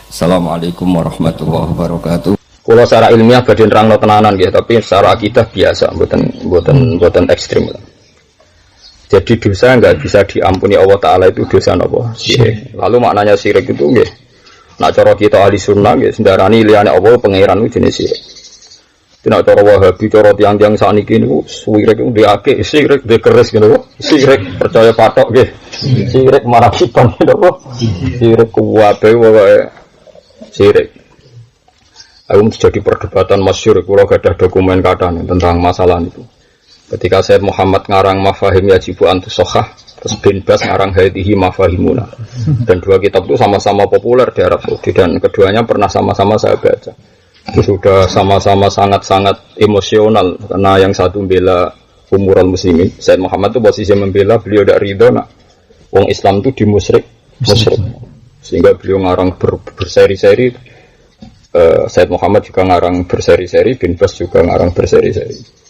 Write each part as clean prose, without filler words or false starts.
Assalamualaikum warahmatullahi wabarakatuh. Kalau secara ilmiah badhe nerangno tenanan nggih, tapi secara akidah biasa, mboten ekstrim. Jadi dosa enggak bisa diampuni Allah Ta'ala itu dosa apa? Syirik. Lalu maknanya syirik itu nggih. Nak cara kita ahli sunnah nggih sendarani liyane Allah pangeran itu jenis syirik. Tidak cara Wahabi, cara tiang-tiang sakniki niku syirik itu diake syirik dikeres gitu. Syirik percaya patok nggih. Syirik marakiban gitu. Syirik kuwabe pokoke syirik. Aku jadi perdebatan masyhur kula gadah dokumen kathah tentang masalah itu. Ketika Sayyid Muhammad ngarang Mafahim Yajibu Antusohah, terus Bin Bas ngarang Hadihi Mafahimuna. Dan dua kitab itu sama-sama populer di Arab Saudi dan keduanya pernah sama-sama saya baca. Itu sudah sama-sama sangat-sangat emosional karena yang satu membela umurul muslimin. Sayyid Muhammad itu posisi membela, beliau tidak ridho nak wong Islam itu dimusyrik. Sehingga beliau ngarang berseri-seri. Sayyid Muhammad juga ngarang berseri-seri, Bin Bas juga ngarang berseri-seri.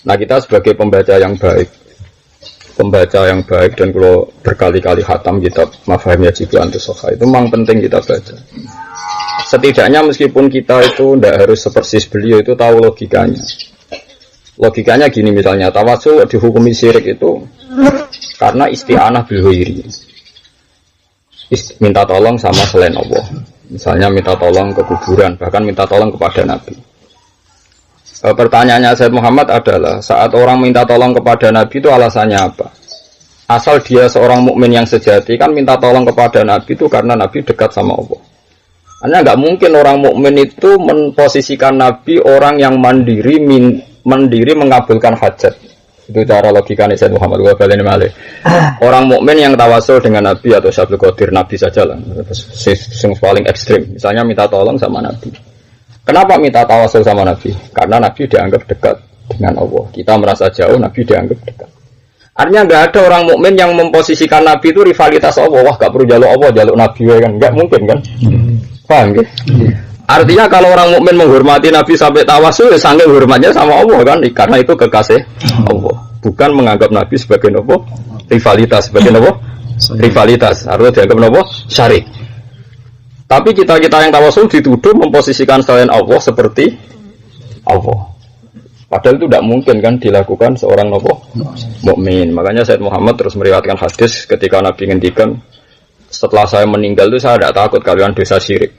Nah kita sebagai pembaca yang baik dan kalau berkali-kali khatam kitab Mafahim Yajibu Antusohah itu memang penting kita baca. Setidaknya meskipun kita itu tidak harus sepersis beliau itu tahu logikanya. Logikanya gini misalnya, tawasul dihukumi syirik itu karena isti'anah bil ghairi. Minta tolong sama selain Allah. Misalnya minta tolong ke kuburan, bahkan minta tolong kepada Nabi. Pertanyaannya Sayyid Muhammad adalah saat orang minta tolong kepada Nabi itu alasannya apa? Asal dia seorang mukmin yang sejati kan minta tolong kepada Nabi itu karena Nabi dekat sama Allah. Hanya nggak mungkin orang mukmin itu memposisikan Nabi orang yang mandiri mengabulkan hajat. Itu cara logikanya Sayyid Muhammad Wabalini Malih. Orang mukmin yang tawasul dengan Nabi atau Syabul Qadir Nabi saja lah. Yang paling ekstrim. Misalnya minta tolong sama Nabi. Kenapa minta tawasul sama Nabi? Karena Nabi dianggap dekat dengan Allah. Kita merasa jauh, Nabi dianggap dekat. Artinya nggak ada orang mukmin yang memposisikan Nabi itu rivalitas Allah. Wah, nggak perlu jaluk Allah, jaluk Nabi kan? Nggak mungkin kan? Paham ya? Artinya kalau orang mukmin menghormati Nabi sampai tawasul, ya sangat hormatnya sama Allah kan? Karena itu kekasih Allah. Bukan menganggap Nabi sebagai apa? Rivalitas, sebagai apa? Rivalitas. Artinya dianggap apa? Syarik. Tapi kita yang tawasul dituduh memposisikan selain Allah seperti Allah. Padahal itu tidak mungkin kan dilakukan seorang mukmin. Makanya Sayyid Muhammad terus meriwayatkan hadis ketika Nabi ngendikan, setelah saya meninggal itu saya tidak takut kalian dosa syirik.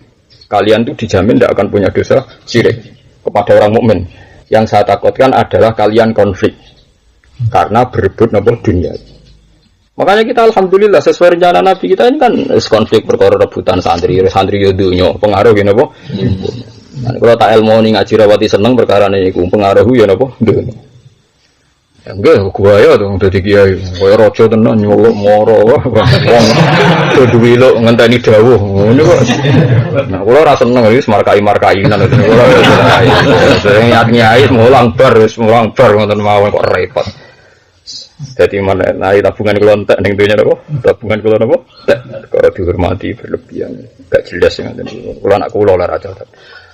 Kalian itu dijamin tidak akan punya dosa syirik kepada orang mukmin. Yang saya takutkan adalah kalian konflik karena berebut dunia. Makanya kita alhamdulillah sesuai rencana Nabi kita ini kan konflik perkara rebutan santri yodunya pengaruh gini apa? Nah, kalau tak ilmu ni ngaji rawati seneng perkara ni ku pengaruh ya napa? Dunya. Enggak, gua ya dong dadi kiai. Kaya raja tenan nyolok moro wong duwe lho ngenteni dawuh. Ngono kok. Nah, kula ora seneng iki markai-markainan ngoten kula. Sing nyai mulang bar ngoten mawon kok repot. Jadi mana naik tabungan kula entek ning dunya napa? Tabungan kula napa? Kalau dihormati berlebihan. Gak jelas ngoten. Kula anak kula ora cacat.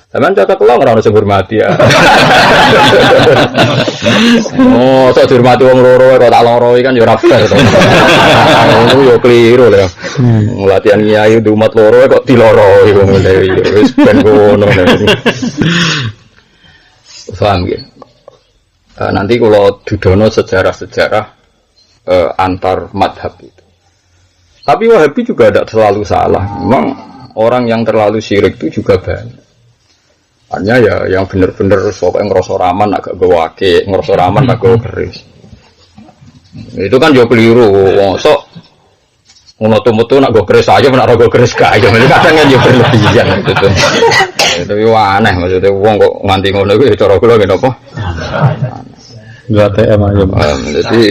Sampeyan catat kula ora ono sing hormati ya. Oh, sok dihormati wong loro kok tak loroi kan ya ora fair to. Ngono yo keliru lho. Latihan kiai di umat loro kok diloroi wong ngene wis ben ngono. Paham nggih? Nanti kalau dudono sejarah-sejarah antar madhab itu. Tapi Wahabi juga tidak selalu salah. Memang orang yang terlalu syirik itu juga banyak. Hanya ya yang benar-benar pokoknya ngerasa raman agak gawake, ngerasa raman agak gawa keris. Itu kan juga keliru. Sok ngono-moto nak gawa keris aja, nak gawa keris kaya. Kadang kan juga berlebihan gitu. Itu aneh maksudnya wong kok nganti ngono kuwi cara kula ngene apa? Enggak TM aja. Jadi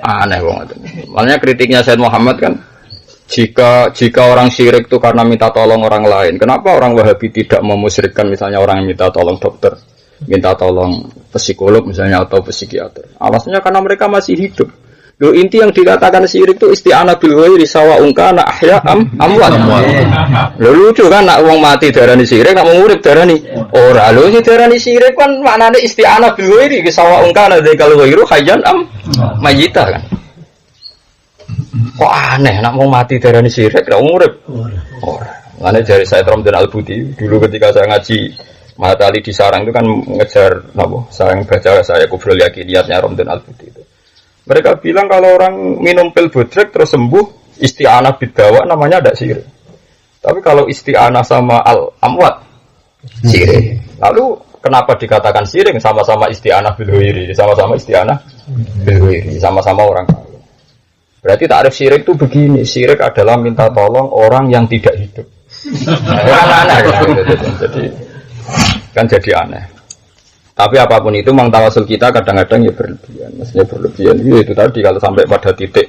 aneh wong itu. Makanya kritiknya Sayyid Muhammad kan jika orang syirik itu karena minta tolong orang lain, kenapa orang Wahabi tidak memusyrikkan misalnya orang yang minta tolong dokter, minta tolong psikolog misalnya atau psikiater? Alasannya karena mereka masih hidup. Loh, inti yang dikatakan syirik itu isti'anah bil ghairi sawa'un kana ahya amwat. Lho lucu kan nak wong mati darani syirik, nak wong urip darani ora. Lho sing darani syirik kan maknane isti'anah bil ghairi sawa'un kana dzakal ghairu hayyan am mayyita kan. Kok aneh nak mau mati darani syirik ra urip. Ora. Ngene jari saya Ramdan Al-Buti dulu ketika saya ngaji Mahatali di sarang itu kan ngejar napa? Sarang baca saya Kufrul Yakiniyatnya Ramdan Al-Buti itu. Mereka bilang kalau orang minum pil bodrek terus sembuh isti'anah bidawa namanya ada syirik. Tapi kalau isti'anah sama al-amwat syirik. Lalu kenapa dikatakan syirik? Sama-sama isti'anah bil huiri, sama-sama isti'anah bil huiri, sama-sama orang kafir. Berarti takrif syirik itu begini, syirik adalah minta tolong orang yang tidak hidup. Kan aneh kan? Jadi aneh. Tapi apapun itu mang tawasul kita kadang-kadang ya berlebihan. Maksudnya berlebihan itu tadi kalau sampai pada titik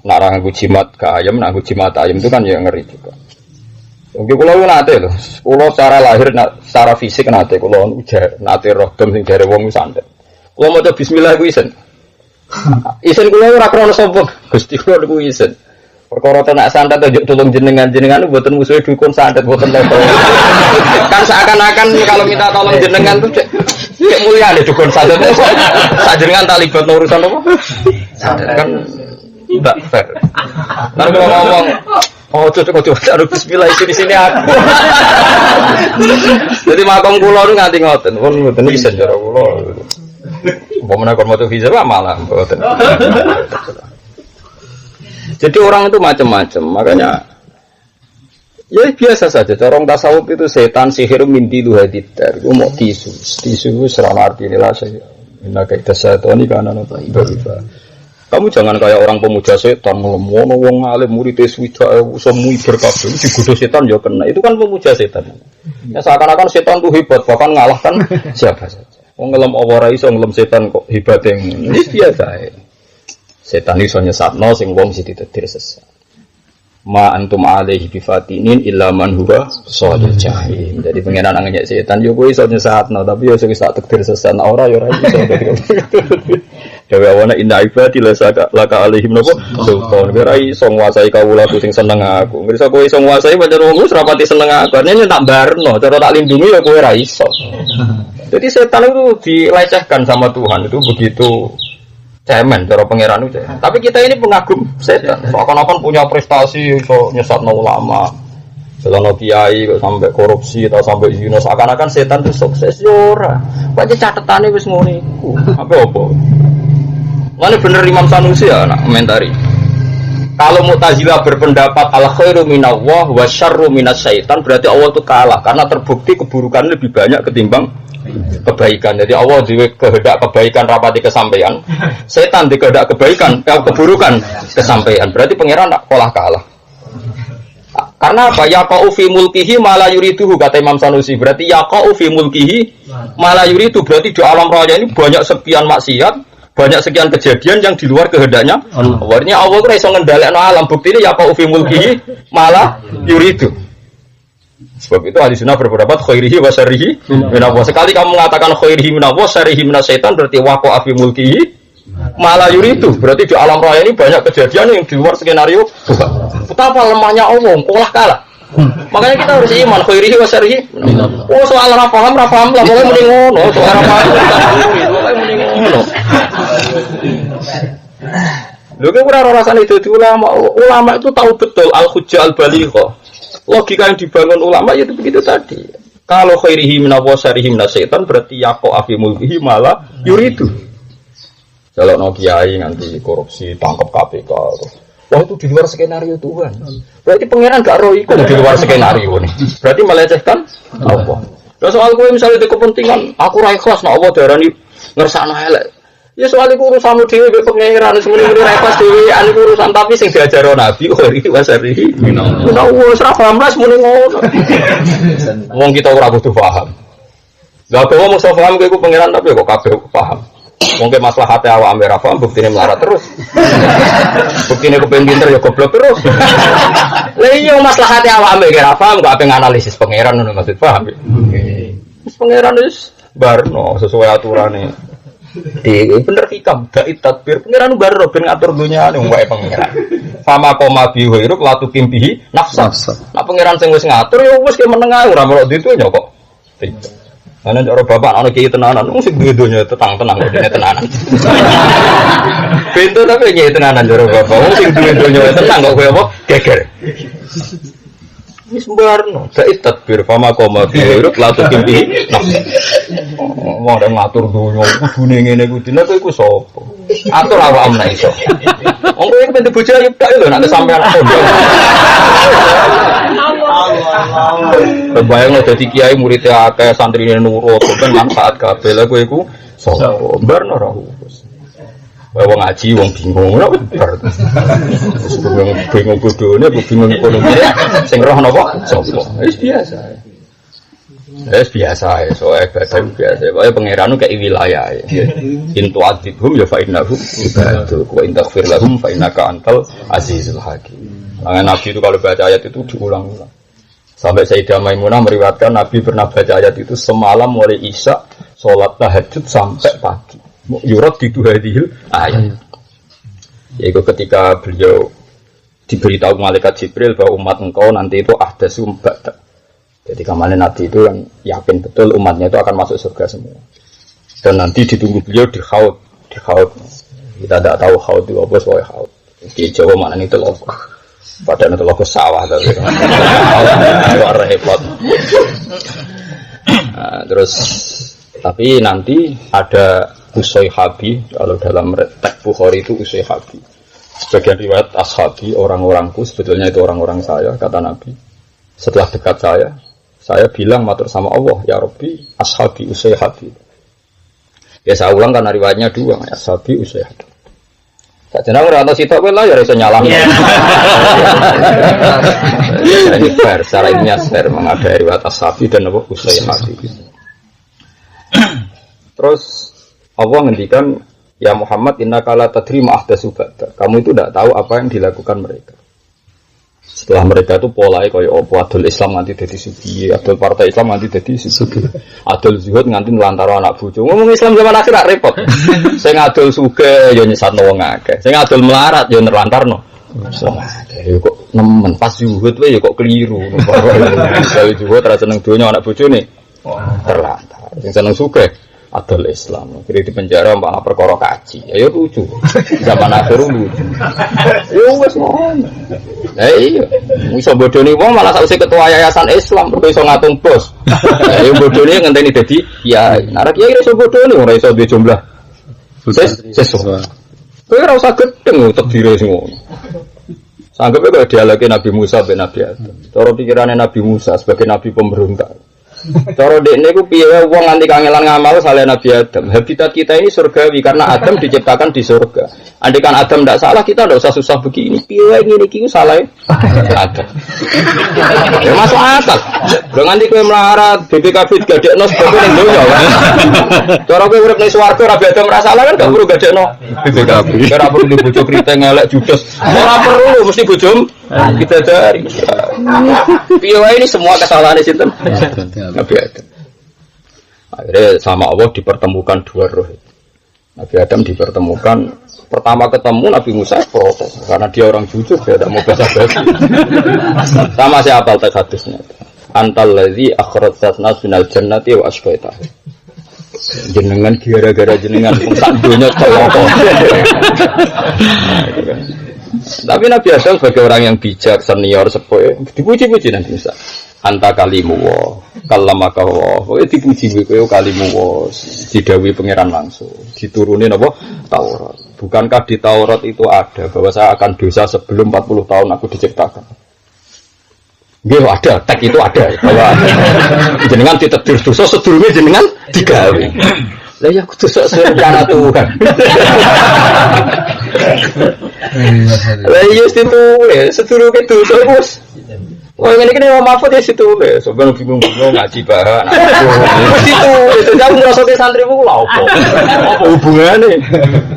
nak nganggo jimat ke ayam, nganggo jimat ayam itu kan ya ngeri juga. Oke, kalau nate loh, kalau secara lahir, secara fisik nate, kalau ujar nate roh dom sing dari wong santet. Kalau mau coba Bismillah gue isen kalau ora krono sombong, gusti kalau gue isen. Perkara tenak santet aja tolong jenengan buatan musuhnya dukun santet buatan level. Kan seakan-akan kalau minta tolong jenengan tuh cek mulia deh dukun santet. Saat jenengan tak libat urusan apa? Santet kan tidak fair. Lalu kalau ngomong, oh coba taruh Bismillah di sini aku. Jadi makom kula nu nganti ngoten, pun ngoten bisa cara kula. Umpamane kon moto visa malah ngoten. Jadi orang itu macam-macam, makanya ya biasa saja. Corong tasawuf itu setan sihir mimpi itu hadidar. Gue mau tisu serana arti inilah saya. Inna kaidah setoni karena nota ibadah. Kamu jangan kayak orang pemuja setan ngelemono wong alim murid swida semui berkabeh digoda setan ya kena. Itu kan pemuja setan. Ya seakan-akan setan itu hebat bahkan ngalahkan siapa saja. Wong ngelem ora iso ngelem setan kok hebat yang ini biasa ae. Setan iso nyesatno sing wong sing ditetir sesat. Ma antum alaihi bifatinin illa man huwa shalil jahim. Jadi pengenan anggenya setan yo kowe iso nyesatno tapi yo sing tak tektir sesat ora yo ora iso. Dewe awana inna ibadi laka alaihim napa sultan. Ora iso nguasai kawulaku sing seneng aku. Ngerasa kowe iso nguasai pancen wong wis rapati seneng aku. Nek tak barno, cara tak lindungi ya kowe ora iso. Jadi setan itu dilecehkan sama Tuhan itu begitu cemen cara pangeran itu. Tapi kita ini pengagum setan. Seakan-akan punya prestasi so nyesatno ulama. Selono kiai kok sampai korupsi atau sampai zina seakan-akan setan itu sukses yo ora. Pancen catetane wis ngono iku. Apa? Mana bener Imam Sanusi ya nak komentari. Kalau Mu'tazilah berpendapat al khairu minallah wa syarru minasyaitan berarti Allah itu kalah karena terbukti keburukan lebih banyak ketimbang kebaikan. Jadi Allah diwe kehendak kebaikan rapati kesampaian. Setan di kehendak kebaikan keburukan kesampaian. Berarti pangeran tak kalah. Karena apa? Yaqa'u fi mulkihi ma la yuriduhu kata Imam Sanusi. Berarti yaqa'u fi mulkihi ma la yuridu berarti di alam raya ini banyak sekian maksiat, banyak sekian kejadian yang di luar kehendaknya Allah. Artinya Allah itu iso ngendhalekno alam. Bukti ini yaqa'u fi mulkihi ma la yuridu. Sebab itu ahli sunnah berpendapat khairihi wa syarrihi minallah. Sekali kamu mengatakan khairihi minallah, syarrihi minasyaitan berarti waqa'a fi mulkihi ma la yuridu. Berarti di alam raya ini banyak kejadian yang di luar skenario Tuhan. Betapa lemahnya Allah, kalah. Makanya kita harus iman khairihi wa syarrihi. Oh soal ora paham lah boleh mending ngono. Soal ora paham boleh mending ngono. Lho kok ora rasane itu ulama itu tahu betul al-hujjah al-balighah. Logika yang dibangun ulama itu begitu tadi. Kalau khairihi minallah syarrihi minasyaitan berarti yaqa fi mulkihi malah yuridu. Kalau no kiai nanti korupsi tangkap KPK. Wah itu di luar skenario Tuhan. Berarti pangeran gak roh iku di luar skenario nih. Berarti melecehkan Allah. Lah soal kowe misalnya di kepentingan aku ra ikhlas nek Allah darani ngersakno elek. Ya soal iku urusanmu dhewe mbek pangeran semono ra ikhlas dhewe ane urusan tapi sing diajaro Nabi iki wasarihi. Ora wis ra paham lah semono ngono. Wong kita ora kudu paham. Lah kok wong iso paham iku pangeran tapi kok kabeh paham. Mungkin maslahate awak ambek ra paham buktine melarat terus. Buktine kepen pinter ya goblok terus. Lah iya maslahate awak ambek ra paham kok ape analisis pangeran ngono maksud paham. Wis pangeran wis barno sesuai aturane. Bener hikam dai tadbir pangeran barno ben ngatur dunyane wong wae pangeran. Fama koma bi ghairu latu kimbihi nafsa. Nah pangeran sing wis ngatur ya wis ke meneng ae ora melok ditu kok. Ana cara bapak ana kiai tenanan, wong sing duwe donya tenang kok dene tenanan. Pintu tapi kiai tenanan cara bapak, wong sing duwe donya tenang kok kowe apa geger. Wis mbarno, dai tadbir fama koma biruk la tukimpi. Wong ora ngatur donya kudune ngene kuwi lha kowe iku sapa? Atur awakmu nek iso. Wong kowe iki bojo ayu tok lho nek sampean pondok. Kebayang dadi kiai muridnya akeh santrine nurut ben manfaat kabeh lha kowe iku sapa? Mbarno ora wis. Wong ngaji wong bingung ora bar. Bingung bodhone bingung ekonomi. Sing roh napa? Sapa? Wis biasa. Wis biasa so ibadah biasa. Wae pangeranu kaya wilayah. In tu'adzibhum ya fa innahum ibadu wa in taghfir lahum fa innaka antal azizul hakim. Nabi itu kalau baca ayat itu diulang-ulang. Sampai Sayyidah Maimunah meriwayatkan Nabi pernah baca ayat itu semalam mulai Isya salat tahajud sampai pagi. Yurad itu hadhil ayat. Yaitu ketika beliau diberitahu malaikat Jibril bahwa umat engkau nanti itu ahdatsu ba'da. Jadi kemarin Nabi itu yang yakin betul umatnya itu akan masuk surga semua. Dan nanti ditunggu beliau di Khaud. Kita tidak tahu Khaud itu apa soal Khaud. Di Jawa mana itu loh. Padahal itu loh ke sawah tapi luar repot. Terus tapi nanti ada Usai Habi, kalau dalam teks Bukhari itu Usai Habi. Sebagian riwayat Ashabi, orang-orangku, sebetulnya itu orang-orang saya, kata Nabi. Setelah dekat saya bilang matur sama Allah, ya Rabbi, Ashabi Usai Habi. Ya saya ulang karena riwayatnya dua, Ashabi Usai Habi. Tak jenang ora ana sitok kowe lah ya iso nyalam. Ini fair, secara ilmiah fair mengadai riwayat Ashabi dan apa Usai Habi. Terus Allah ngendikan, ya Muhammad innaka la tadri ma ahdatsu ba'da. Kamu itu tidak tahu apa yang dilakukan mereka. Setelah mereka itu polanya kaya apa adol Islam nganti dadi sugi, adol partai Islam nganti dadi sugi. Adol zuhud nganti nlantara anak bojo. Ngomong Islam zaman akhir rak repot. Sing adol sugih ya nyesatno wong akeh. Sing adol melarat ya nerlantarno. Ya kok nemen pas zuhud wae ya kok keliru. Kalau zuhud ra seneng donya anak bojone terlantar. Sing seneng sugih adol Islam, kira di penjara malah perkara kaji, ya lucu, zaman akhir lucu, ya wes ngono, iya, bisa bodoni wong malah sausé ketua yayasan Islam, terus bisa ngatung bos, ya bodoni ngenteni dadi kiai, narak kiai iso bodoni, ora iso duwe jumlah, sesuatu, kowe ora usah gedeng tedire sing ngono, sanggepe kaya dialoge Nabi Musa ben Nabi Adam, cara pikirane Nabi Musa sebagai Nabi pemberontak. Cara dekne ku piye wong nganti kangelan ngamal saleh Nabi Adam. Habitat kita ini surgawi karena Adam diciptakan di surga. Andikan Adam tidak salah kita tidak usah susah begini. Piye ngene iki salah Adam. Ya masuk akal. Lho nganti kowe melarat BPKB gadekno sebab ning donya kan. Cara kowe urip ning swarga ora Adam ora salah kan gak perlu gadekno BPKB. Ora perlu bojo kriteng elek judes. Ora perlu mesti bojo kita cari. Piye ini semua kesalahan sinten? Nabi Adam. Akhirnya sama Allah dipertemukan dua roh. Nabi Adam dipertemukan. Pertama ketemu Nabi Musa protes karena dia orang jujur, dia tidak mau basa-basi. Sama siapa teks hadisnya? Antal ladzi akhrajatna minal jannati wa asqaita. Jenengan gara-gara jenengan sak donya celaka. Tapi Nabi Adam sebagai orang yang bijak, senior, sepuh, dipuji-puji nanti Musa. Anta kalimu wa kallamaka wa. Kowe dipuji kowe kalimu wa, didhawuhi pangeran langsung. Diturunin apa? Taurat. Bukankah di Taurat itu ada bahwa saya akan dosa sebelum 40 tahun aku diciptakan? Nggih ada, teks itu ada bahwa jenengan ditetir dosa sedurunge jenengan digawe. Lah ya kudu sok rencana Tuhan. Lah iya ditulis sedurunge dosa wis. Oh ngene iki Imam Mahfud ya ditulis. Sampeyan bingung-bingung ngaji bahan. Wis ditulis. Aku ngrasake santrimu lha opo? Apa hubungane?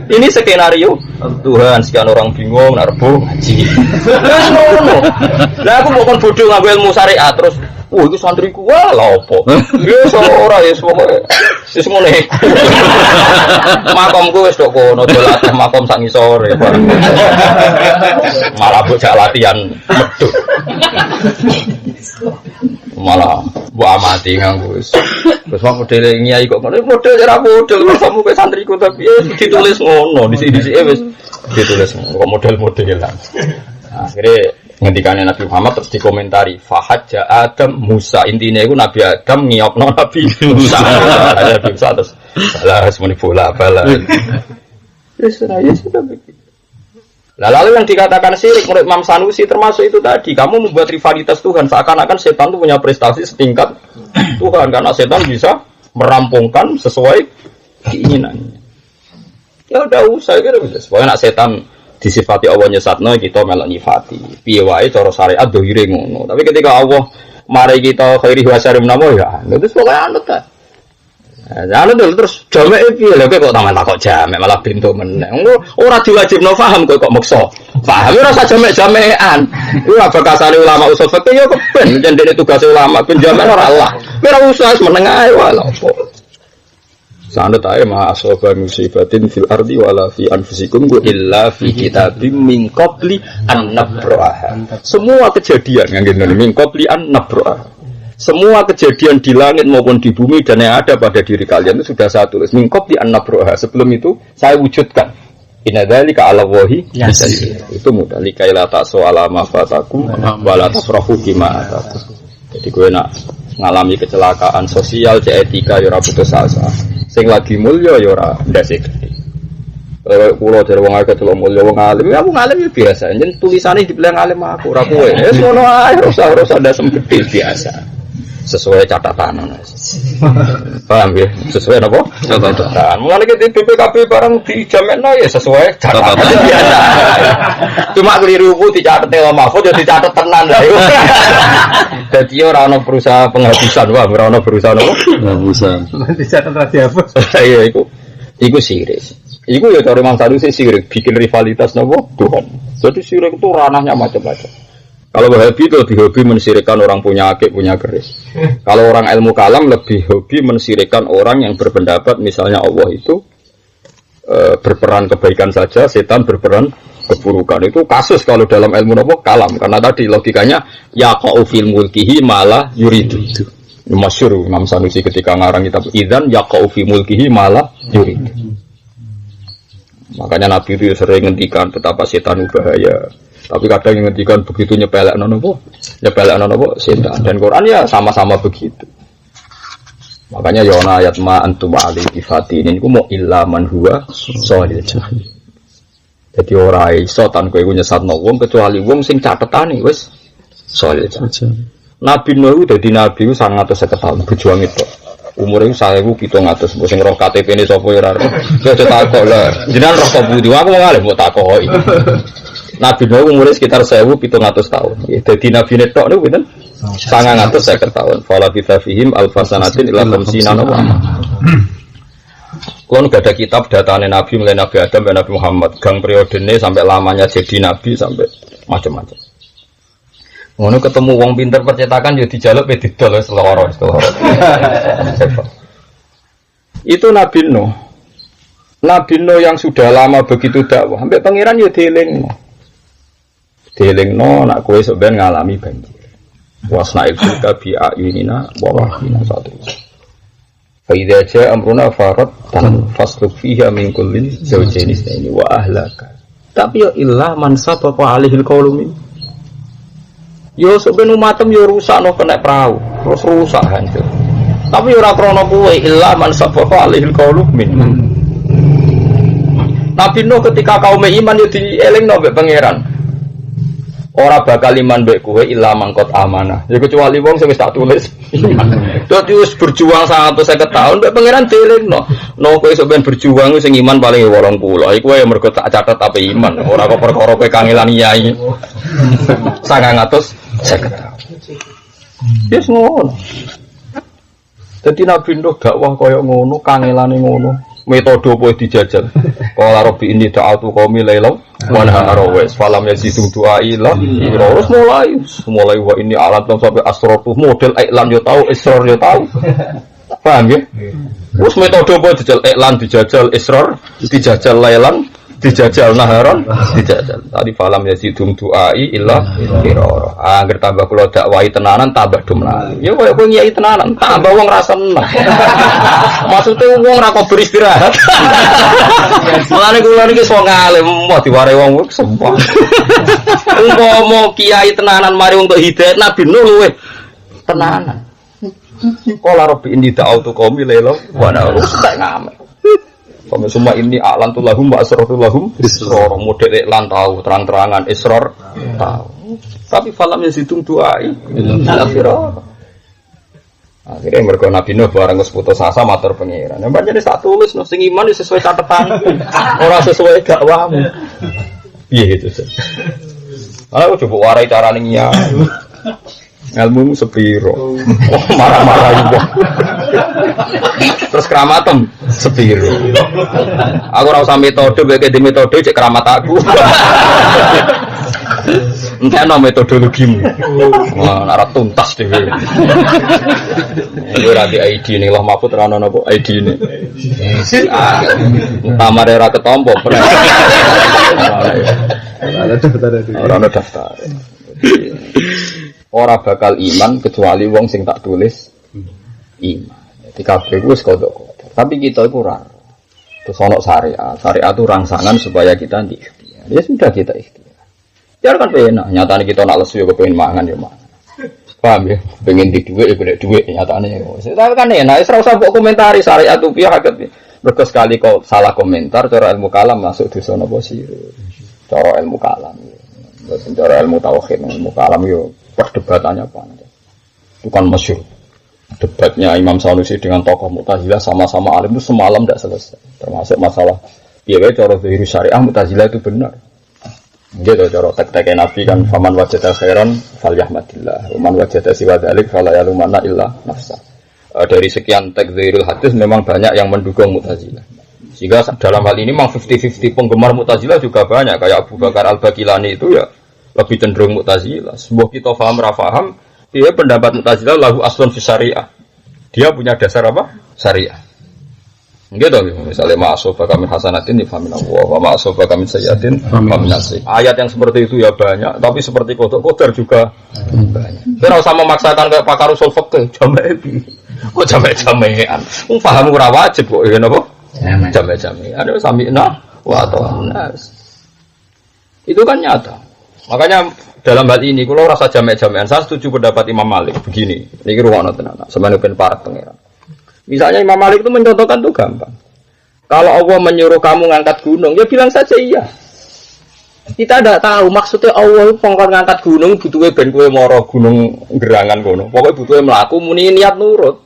Ini skenario Tuhan sekian orang bingung nak rebo ngaji. Wis ngono. Lah aku bukan bodoh nganggo ilmu syariat terus itu santriku wah lha opo? Ya ora ya pokoke wis ngene. Makomku wis tok kono dolatih makom sak ngisore. Malah bocah latihan medhut. Malah Mbok amati nganggo wis. Terus modele nyai kok model ora model kamu kowe santriku tapi ditulis ngono, dhisik-dhisike wis ditulis ngono kok model-modelan. Akhirnya ngendikane Nabi Muhammad terus dikomentari Fahajja Adam Musa, intinya itu Nabi Adam ngiyokno Nabi Musa. Nabi Musa terus salah semuanya bola bala. Ya sudah begitu. Lalu yang dikatakan syirik menurut Imam Sanusi termasuk itu tadi, kamu membuat rivalitas Tuhan, seakan-akan setan itu punya prestasi setingkat Tuhan, karena setan bisa merampungkan sesuai keinginannya. Ya udah usah gitu, pokoknya nak setan disifati Allah nyesatno kita melok nyifati. Piye wae cara syariat dohire ngono. Tapi ketika Allah mari kita khairi wa syarri menawa ya, itu pokoke anut ta. Nah, terus jamek piye lho kok taman takok jamek malah pintu meneh. Ora diwajibno paham kok maksa. Paham ora usah jamek-jamekan. Iku bakasane ulama usul fikih ya keben jendene tugas ulama ben jamek ora Allah. Ora usah meneng ae wae lho. Sanad ae ma asaba musibatin fil ardi wala fi anfusikum illa fi kitabim min qabli an nabraha. Semua kejadian ngene min qabli an nabraha. Semua kejadian di langit maupun di bumi dan yang ada pada diri kalian itu sudah saya tulis min qabli an nabraha. Sebelum itu saya wujudkan. Inna dzalika 'ala Allahi yasir. Itu mudah likaila ta'su ala ma fatakum wa la tafrahu bima atakum. Jadi kowe nak ngalami kecelakaan sosial, etika ya ora putus asa. Sing lagi mulya ya ora ndase gedhe. Kulo jare wong akeh delok mulya wong alim, ya wong alim ya biasa. Yen tulisane dibilang alim aku ora kowe. Wis ngono ae ora ndasem gedhe biasa. Sesuai catatan. Paham ya? Sesuai apa? Catatan. Mulane iki BPKB barang dijamekno ya sesuai catatan biasa. Cuma keliru ku dicatet Laul Mahfuz ya dicatet tenan lha iku. Dadi ora ana berusaha penghapusan, wah ora ana berusaha apa? Penghapusan. Dicatet ra dihapus. Iya iku sirik. Iku ya cara Imam Sanusi sirik, bikin rivalitas napa? Tuhan. Jadi sirik itu ranahnya macam-macam. Kalau Wahabi itu lebih hobi mensirikkan orang punya akik, punya keris. Kalau orang ilmu kalam lebih hobi mensirikkan orang yang berpendapat misalnya Allah itu berperan kebaikan saja, setan berperan keburukan. Itu kasus kalau dalam ilmu nopo kalam. Karena tadi logikanya yaqa'u fil mulkihi malah yuridu. Masyhur Imam Sanusi ketika ngarang kitab Idzan yaqa'u fi mulkihi malah yuridu. Makanya Nabi itu sering ngendikan betapa setan bahaya. Tapi kadang yang ngendikan begitu nyepelekno nopo setan. Dan Quran ya sama-sama begitu. Makanya ya ana ayat ma antum alaihi fatin niku mau illa man huwa shalil jahil. Jadi ora iso tan kowe nyesatno wong kecuali wong sing catetane wis shalil jahil. Nabi Nuh dadi nabi 950 tahun berjuang itu. Umure 1700 sing roh KTP-ne sapa ya ora. Ya takok lah. Jenengan roh budi aku ngalih mbok takoki. Nabi Nuh umure sekitar 1700 tahun. Dadi nabi netok niku pinten? 950 tahun. Fala bitafihim alfasanatin ila khamsina wa. Kon gak ada kitab datane nabi mulai Nabi Adam sampai Nabi Muhammad, gang periodene sampai lamanya jadi nabi sampai macam-macam. Ngono ketemu wong pinter percetakan yo dijaluk pe didol wis loro. Itu Nabi Nuh. Nabi Nuh yang sudah lama begitu dakwah, sampai pangeran yo dielingno. Dielingno nak kowe sok ben ngalami banjir. Wasna'il fulka bi ayunina wa wahina satu. Fa idza jaa amruna farat tan fasluk fiha min kullin zawjayn itsnaini wa ahlaka. Tapi yo illa man sabaqa alaihi alqaulum. Yo sampeyan umatem yo rusakno kena perahu, terus rusak hancur. Tapi ora krana kowe illa man sabaqa alaihi alqaulum min. Nabi Nuh ketika kaum iman yo dielingno mbek pangeran. Ora bakal iman mbek kowe illa mangkot amanah. Ya kecuali wong sing wis tak tulis iman. Dadi wis berjuang 150 tahun mbek pangeran dielingno. No kowe sampeyan berjuang sing iman paling 80. Iku wae mergo tak catet apa iman. Ora kok perkara kowe kangelan yai. 950 tahun. Yes ngono. Dadi Nabi Nuh dakwah kaya ngono, kangelane ngono. Metode apa dijajal? Qala rabbi inni ta'atu qaumi lailan wa nahara wa falam yazidum du'ai la terus mulai wa inni alat sampai asratu model iklan yo tahu israr yo tahu. Paham ya? Terus metode apa dijajal iklan dijajal israr dijajal lailan dijajal naharon dijajal. Tadi falam yazidum du'ai illa firara. Angger tambah kula dakwahi tenanan tambah dumlali. Ya koyo kowe nyai tenanan tambah wong ra seneng. Maksude wong ra kok beristirahat. Mulane kula niki wong alim, mau diwarai wong sumpah. Umpama kiai tenanan mari untuk hidayat Nabi Nuh luwih tenanan. Kala Rabbi inni da'autu qaumi laila wa nahara tak ngamek. Sama semua ini a'lan tulahum wa asrartu lahum israr model iklan tahu terang-terangan israr tahu. Tapi falam yazidum du'ai illa firara. Akhirnya mergo Nabi Nuh bareng wis putus asa matur pangeran. Nek pancen sak tulis no sing iman sesuai catetan. Ora sesuai dakwahmu. Piye itu sih? Aku coba warai carane nyai. Ilmu sepiro, marah-marah juga. Terus keramatem sepiro. Aku rasa metode, bagi di metode cek keramat aku. Entah no metodologimu. Wah, nara tuntas deh. Ini rati ID nih, loh maput rano nopo ID nih. Tamar era ketompo. Orang daftar. Ora bakal iman kecuali wong sing tak tulis iman. Jadi kabeh ku wis kodok-kodok. Tapi kita iku ora. Terus ono syariat. Syariat itu rangsangan supaya kita ikhtiar. Ya sudah kita ikhtiar. Ya kan enak. Nyatane kita nak lesu ya kepengin mangan ya mangan. Paham ya? Pengen di dhuwit ya golek dhuwit nyatane. Tapi kan enak. Wis ora usah mbok komentari syariat itu piye hakikat. Mergo sekali kau salah komentar cara ilmu kalam masuk dosa napa sire. Cara ilmu kalam. Cara ilmu tauhid, ilmu kalam yo perdebatannya apa? Bukan masyhur. Debatnya Imam Sanusi dengan tokoh Mu'tazilah sama-sama alim itu semalam tidak selesai. Termasuk masalah piye cara zahir syariah Mu'tazilah itu benar. Gitu cara tek-tek Nabi kan faman wajada khairan falyahmadillah, man wajada siwa dzalik fala yalumanna illa nafsa. Dari sekian tek zahirul hadis memang banyak yang mendukung Mu'tazilah. Sehingga dalam hal ini memang 50-50 penggemar Mu'tazilah juga banyak kayak Abu Bakar Al-Baqilani itu ya lebih cenderung Mu'tazilah. Sebuah kita faham, dia pendapat Mu'tazilah lahu aslun fi syariah. Dia punya dasar apa? Syariah. Gitu misalnya ma'asofaka min hasanatin famin Allah wa ma'asofaka min sayyatin famin nasib. Ayat yang seperti itu ya banyak, tapi seperti kodok-kodar juga banyak. Kita usah memaksakan kayak pakar usul fikih, jamek-jamekan. Oh jamek-jamekan. Paham ora wajib kok ngene apa? Jamek-jamekan. Ada sami'na wa ata'na. Itu kan nyata. Makanya dalam hal ini kalau rasa jamek-jamekan saya setuju pendapat Imam Malik begini. Niki ruwono tenan. Sampeyan ben parek pangeran. Misalnya Imam Malik itu mencontohkan itu gampang. Kalau Allah menyuruh kamu ngangkat gunung, ya bilang saja iya. Kita tidak tahu maksudnya Allah itu pengkon ngangkat gunung butuhe ben kowe mara gunung gerangan kono. Pokoke butuhe mlaku muni niat nurut.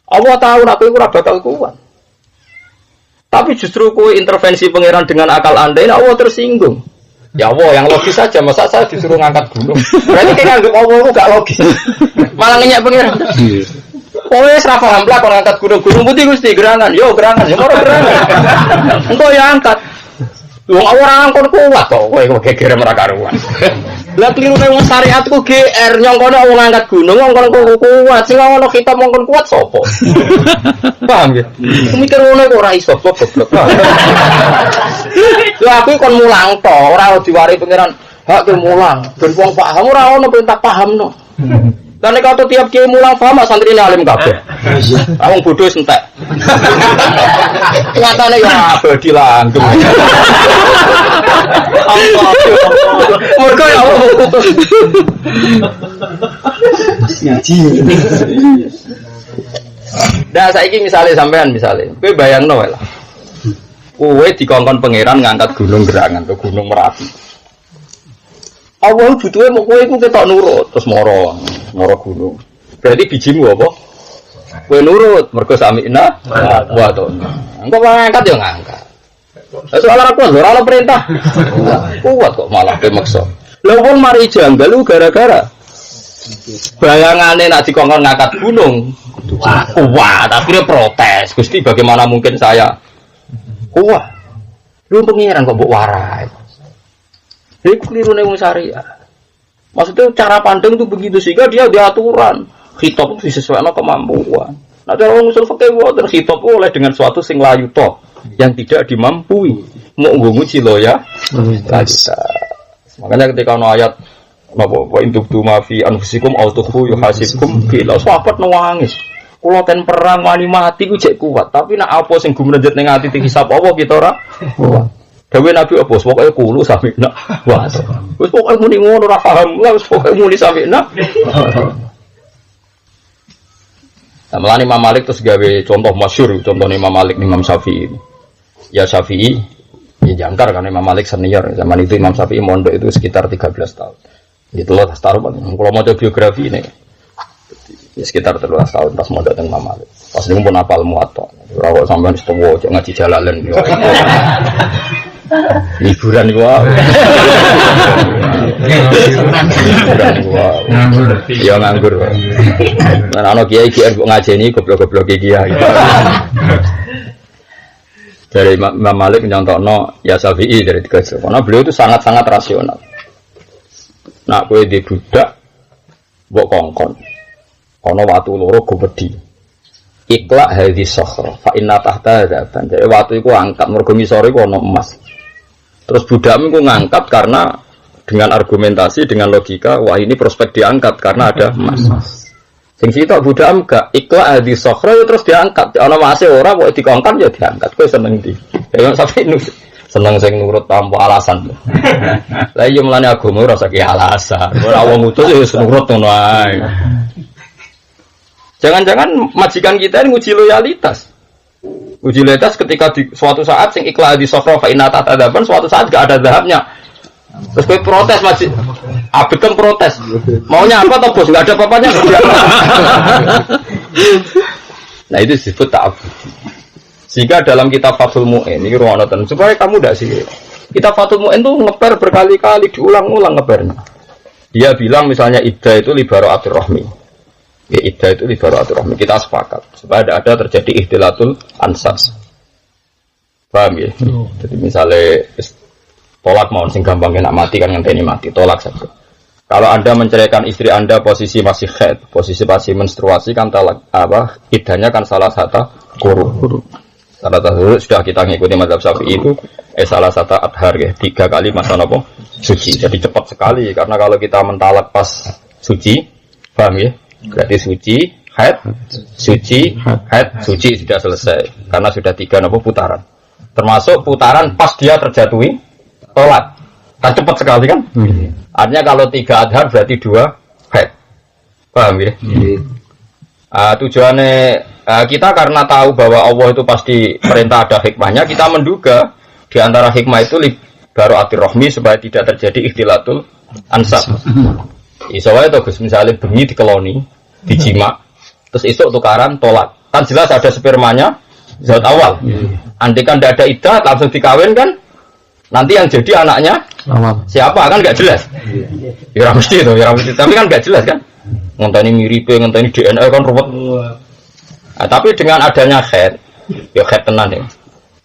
Allah tahu nek kowe ora bakal kuat. Tapi justru kowe intervensi pangeran dengan akal Anda, Allah tersinggung. Ya Allah, yang logis saja, masa saya disuruh ngangkat gunung. Berarti kayak nganggep Allah itu gak logis. Malah ngenyak pengiran. Pokoknya serah paham lah kalau ngangkat gunung putih Gusti, gerangan. Yo gerangan, ya mau gerangan. Engkau yang angkat. Wong orang kon kuat kok, kowe geger ora karuan. Lah kliru nek wong syariat ku GR nyongkone wong ngangkat gunung, wong kon kuat. Sing ono kitab wong kon kuat sapa? Paham ya? Mikir ngono kok ora iso goblok. Lah aku kon mulang to, ora diwari pangeran hak ke mulang. Ben wong paham ora ono perintah pahamno. Lah nek kok tiap kiai mulang paham santrine alim kabeh. Wong bodho entek. Nyatane ya abadi langgeng. Allah. Mergo ya Allah. Ngaji. Dah saiki misale sampean kowe bayangno wae lah. Kowe dikongkon pangeran ngangkat gunung gerangan ke gunung Merapi. Allah butuhe mau kowe iku ketok nurut terus moro gunung. Berarti bijimu apa? Kowe nurut mergo sami'na wa ta'na. Engko ngangkat ya ngangkat. Soal ora kuat ora ana perintah. Kuat kok malah pemaksa. Lha wong mari janggal gara-gara bayangane nek dikongkon ngangkat gunung. Kuat, akhirnya protes. Gusti bagaimana mungkin saya kuat? Lu pengiran kok mbok warai. Iku klirune wong syariah. Maksudnya cara pandang itu begitu sehingga dia diaturan. Khitab itu disesuaikan kemampuan. Nah, cara usul fikih wae khitab oleh dengan suatu sing layu toh yang tidak dimampui. mau nguji lo ya. Makanya ketika ono ayat napa wa intuk tumafi anfusikum autuhu yuhasibkum bila sahabat nangis. Kula ten perang wani mati ku jek kuat, tapi nek apa sing gumrejet ning ati hisab apa kita ora kuat. Dewe Nabi apa pokoke kulo sampe nak kuat. Wis pokoke muni ngono ora paham, wis pokoke muni sampe nak. Nah, Imam Malik terus gawe contoh masyhur, contohnya Imam Malik Imam Syafi'i. Ya Syafi'i, ya jangkar karena Imam Malik senior. Zaman itu Imam Syafi'i mondok itu sekitar 13 tahun. Gitu loh, taruh kalau mau biografi ini. Ya sekitar 13 tahun pas mondok dengan Imam Malik. Pas ini pun apal muatta. Ora kok sampean setuwo ngaji jalalan. Liburan gua. Ya nganggur. Lan ana kiai-kiai kok ngajeni goblok-goblok kiai. Dari Imam Malik nyontokno ya Syafi'i dari tiga. Karena beliau itu sangat-sangat rasional. Nak kowe di budak mbok kongkon. Ana watu loro gumedi. Iqla hadhihi sakhra fa inna tahta dzaban. Jadi watu iku angkat mergo ngisore iku ana emas. Terus budakmu iku ngangkat karena dengan argumentasi dengan logika wah ini prospek diangkat karena ada emas. Sing sitok budakmu gak iqla hadhihi sakhra terus diangkat. Ana emase ora kok dikongkon ya diangkat. Kowe seneng ndi? Ya sampe seneng sing nurut tanpa alasan. Lah iya mlane agama ora usah ki alasan. Ora wong utus ya nurut ngono ae. Jangan-jangan majikan kita ini uji loyalitas. Uji loyalitas ketika di suatu saat sing ikhlas di sofra fa inna tatadaban suatu saat gak ada zahabnya. Terus gue protes majid. Abekem protes. Maunya apa toh bos? Gak ada apa-apanya. Nah itu disebut ta'abud. Sehingga dalam kitab Fathul Mu'in ini ruang supaya kamu tidak sih. Kitab Fathul Mu'in itu ngeper berkali-kali diulang-ulang ngepernya. Dia bilang misalnya iddah itu libara'atul rahmi. Ya, iddah itu libara'atul rahmi. Kita sepakat supaya tidak ada terjadi ihtilatul ansas. Paham ya? Jadi misalnya tolak mau sing gampang nak mati kan ngenteni mati, tolak saja. Kalau Anda menceraikan istri Anda posisi masih haid, posisi masih menstruasi kan talak apa? Iddahnya kan salah satu quru. Salah satu sudah kita ngikuti mazhab Syafi'i itu salah satu adhar ya, 3 kali masa nopo suci. Jadi cepat sekali karena kalau kita mentalak pas suci, paham ya? Berarti suci, haid, suci sudah selesai karena sudah 3 nopo putaran. Termasuk putaran pas dia terjatuhi tolak. Kan cepat sekali kan? Artinya kalau 3 adhar berarti 2 haid. Paham ya? Tujuannya kita karena tahu bahwa Allah itu pasti perintah ada hikmahnya, kita menduga di antara hikmah itu baru atir rohmi supaya tidak terjadi ikhtilatul ansab. Isowai itu Gus misalnya bengi dikeloni, dijima, terus esok tukaran tolak. Kan jelas ada spermanya zat awal. Andai kan tidak ada iddah langsung dikawin kan, nanti yang jadi anaknya siapa kan nggak jelas. Ya mesti itu, ya mesti. Tapi kan nggak jelas kan. Ngenteni mirip, ngenteni DNA kan ruwet. Nah, tapi dengan adanya haid, ya haid tenan ya.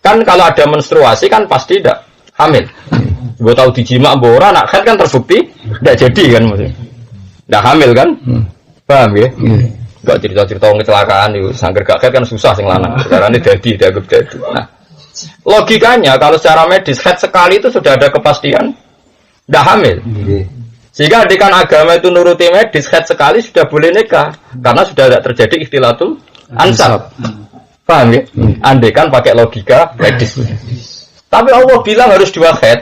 Kan kalau ada menstruasi kan pasti tidak hamil. Gue tahu dijima mbora, nak haid kan terbukti tidak jadi kan maksudnya. Tidak hamil kan? Paham ya? Gak cerita-cerita kecelakaan itu, sangger gak haid kan susah sing lanang. Sekarang ini dianggap jadi. Nah, logikanya kalau secara medis haid sekali itu sudah ada kepastian tidak hamil. Sehingga andikan agama itu nuruti medis haid sekali sudah boleh nikah karena sudah tidak terjadi ikhtilatul ansab. Paham ya? Andikan pakai logika medis. Tapi Allah bilang harus 2 haid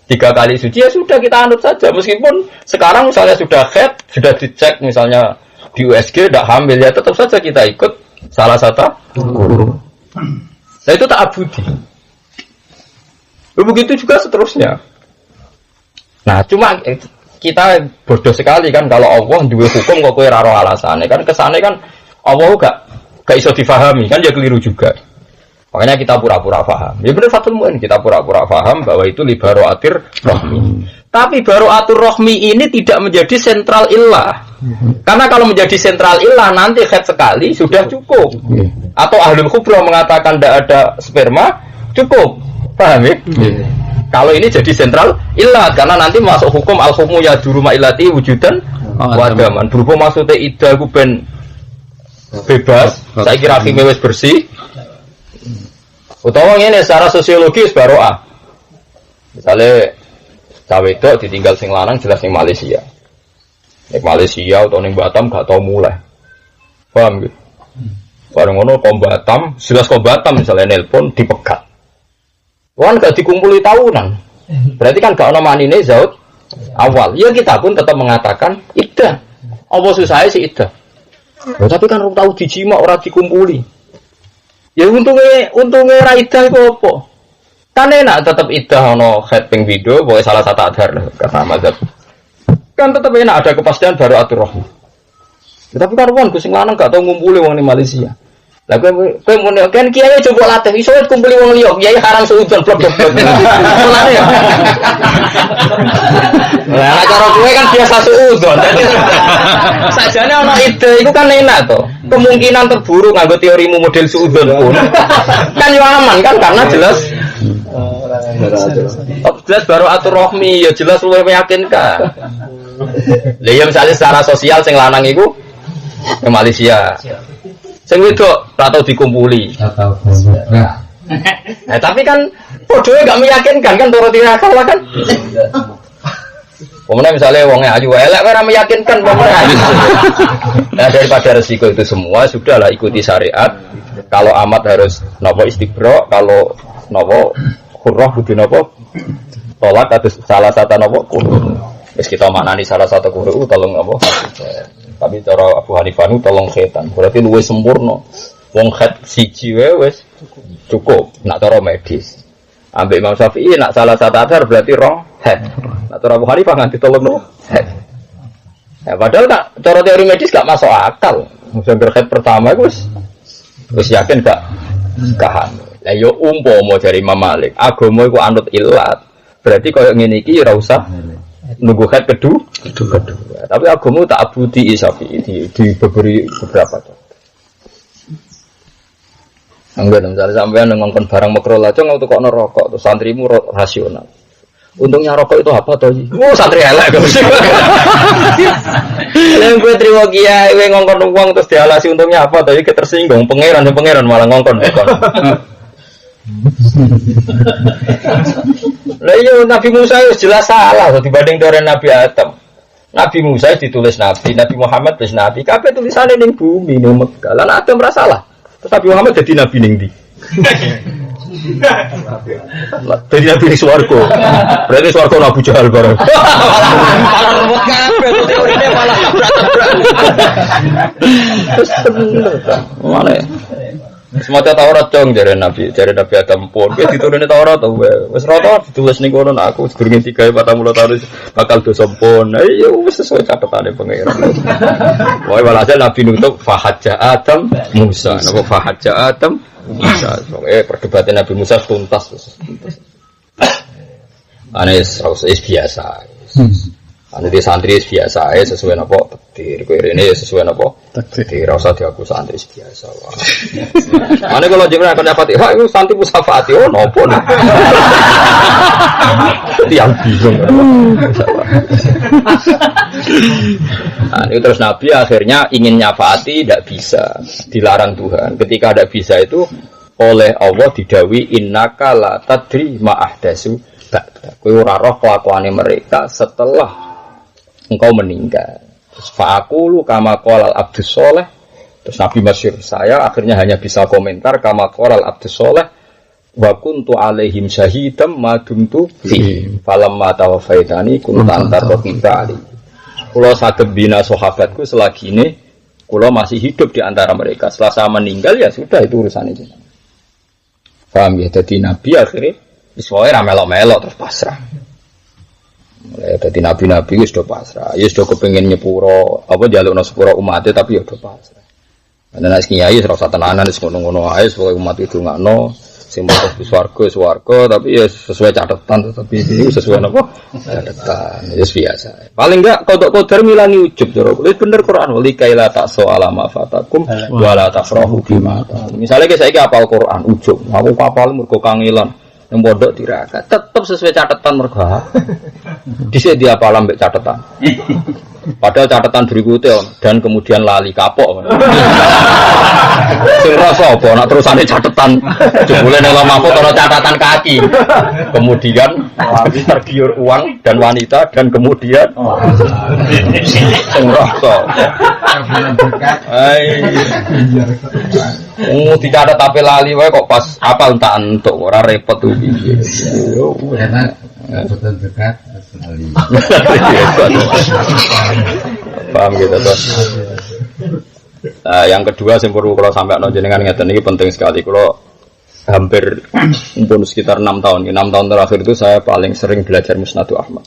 3 kali suci ya sudah kita anut saja meskipun sekarang misalnya sudah haid sudah dicek misalnya di USG tidak hamil ya tetap saja kita ikut salah satu guru. Nah itu tak abudi. Begitu juga seterusnya. Nah cuma kita bodoh sekali kan kalau Allah duwe hukum kok kowe ora ro alasane kan kesane kan Allah gak iso difahami kan ya keliru juga. Makanya kita pura-pura paham. Ya benar Fathul Mu'in kita pura-pura paham bahwa itu libaroatir rohmi. Tapi baroatur rohmi ini tidak menjadi sentral illah. Karena kalau menjadi sentral illah nanti haid sekali sudah cukup. Atau ahlul khubra mengatakan tidak ada sperma cukup. Paham ya? Kalau ini jadi sentral illah karena nanti masuk hukum al-hukmu yaduru ma'ilati wujudan wadaman. Berhubung maksudnya iddah ku ben bebas, saya kira akhirnya wis bersih. Utawa ngene secara sosiologis baroah. Misalnya cawe itu ditinggal sing lanang jelas sing Malaysia. Nek Malaysia atau ning Batam gak tau mulai. Paham gitu? Bareng ngono Batam, jelas Batam misalnya nelpon dipegat. Wan gak dikumpuli tahunan. Berarti kan gak ono manine zaut awal. Ya kita pun tetap mengatakan iddah. Apa susahnya sih iddah? Ya, tapi kan orang tahu dijima orang dikumpuli. Ya untungnya ora iddah iku apa? Kan enak tetap iddah ono head ping video boleh salah satu adhar karena mazhab. Kan tetap enak ada kepastian baru atur rahmi. Ya, tapi kan wong sing lanang gak tau ngumpuli wong ning Malaysia. Lah kowe mun kan kiai coba latih iso kumpuli wong liya, kiai haram seudon blok-blok. Lah cara kowe kan biasa seudon. Dadi sajane ana ide iku kan enak to. Kemungkinan terburuk nganggo teorimu model seudon pun kan yo aman kan karena jelas jelas baru atur rohmi ya jelas luwih meyakinkan. Lah ya misalnya secara sosial sing lanang iku ke Malaysia. Sing wedok ora tau dikumpuli. Nah, tapi kan podoe gak meyakinkan kan turu tirakal kan. Pokoknya misalnya wongnya ayu elek ora meyakinkan pokoknya. Nah, daripada resiko itu semua sudahlah ikuti syariat. Kalau amat harus nopo istibro, kalau nopo hurrah kudu nopo tolak atau salah satu nopo kudu. Wis kita maknani salah satu kudu tolong nopo. Tapi cara Abu Hanifah itu tolong khitan. Berarti luwih sempurna. Wong khat siji wis cukup. Nak cara medis. Ambek Imam Syafi'i nak salah satu adhar berarti rong head. Nak cara Abu Hanifah nganti tolong head. Ya padahal tak cara teori medis gak masuk akal. Mungkin head pertama itu wis yakin gak hamil. Lah yo umpama dari Imam Malik, agama iku anut ilat. Berarti koyo ngene iki ora usah nunggu head kedua. Tapi agama tak abudi Syafi'i diberi beberapa contoh. Enggak, misalnya sampean ngongkon barang makruh lah, cuma untuk kok rokok, tuh santrimu rasional. Untungnya rokok itu apa toh? Santri elek kan. Lain gue terima kiai, gue ngongkon uang terus dialasi untungnya apa toh? Ketersinggung, pangeran malah ngongkon. Lah iya Nabi Musa jelas salah dibanding dengan Nabi Adam. Nabi Musa ditulis Nabi, Nabi Muhammad tulis Nabi. Kabeh tulisannya ning bumi ning Mekah. Lah Adam ora salah. Terus Nabi Muhammad jadi Nabi ning ndi? Jadi Nabi di swarga. Berarti swarga Abu Jahal bareng. Malah ruwet kabeh teorine malah tabrak-tabrak. Terus bener ta. Mane. Semata Taurat dong dari Nabi Adam pun. Kita diturunin Taurat tuh. Wes rata ditulis nih konon aku sedurungin 3-4 tahun bakal dosa pun. Ayo wes sesuai catatannya pengiran. Wah walhasil Nabi nutup Fahadja Adam Musa. Nama Fahadja Adam Musa. Perdebatan Nabi Musa tuntas. Anis biasa. Ane di santri biasa sesuai napa takdir. Kowe rene sesuai napa takdir. Ora usah diaku santri biasa wae. Ane kalau jenenge akan dapat hak iku santri musafati oh napa. Tiang bingung. Ini terus Nabi akhirnya ingin nyafaati tidak bisa, dilarang Tuhan. Ketika tidak bisa itu oleh Allah didawi innaka la tadri ma ahdasu ba'da. Kowe ora roh kelakuane mereka setelah engkau meninggal. Terus fa'aqulu kama qala al-abdus sholih. Terus Nabi masyhur saya akhirnya hanya bisa komentar kama qala al-abdus sholih wa kuntu alaihim syahidam ma dumtu fi. Falamma tawaffaitani kuntu anta raqiba ali. Kula saged bina sahabatku selagi ini kula masih hidup di antara mereka. Setelah saya meninggal ya sudah itu urusan itu. Paham ya? Jadi Nabi akhirnya wis wae ra melok-melok terus pasrah. Mulai dari nabi-nabi itu sudah pasrah, ya sudah kepengen nyepuro, apa jalukno sepuro umatnya tapi ya sudah pasrah. Karena nak kiai serasa tenanan, ngono-ngono aja supaya umat itu nggak no, simbol di swarga, tapi ya sesuai catatan, tapi ini sesuai apa? Catatan, ya biasa. Paling enggak kodok-kodar milangi ujub, jorok. Itu bener Quran, walikaila tak soal ma fatakum, wala tafrahu bima. Misalnya saya apal Quran ujub, aku kapal mergo kangelan. Yang bodoh tirakat tetap sesuai catatan mereka. Dhisik dia apa lambek catatan. Padahal catatan berikutnya dan kemudian lali kapok. Sing rasa apa nak terusane catatan jebule nang lemahku ana catatan kaki. Kemudian tergiur uang dan wanita dan kemudian sing rasa. Dicatat tapi lali wae kok pas apal tak entuk ora repot tuh piye. Betul dekat sekali. Paham gitu toh. Yang kedua sing perlu kalau sampai jenengan ngeten iki penting sekali. Kalau hampir pun sekitar 6 tahun. 6 tahun terakhir itu saya paling sering belajar Musnadu Ahmad.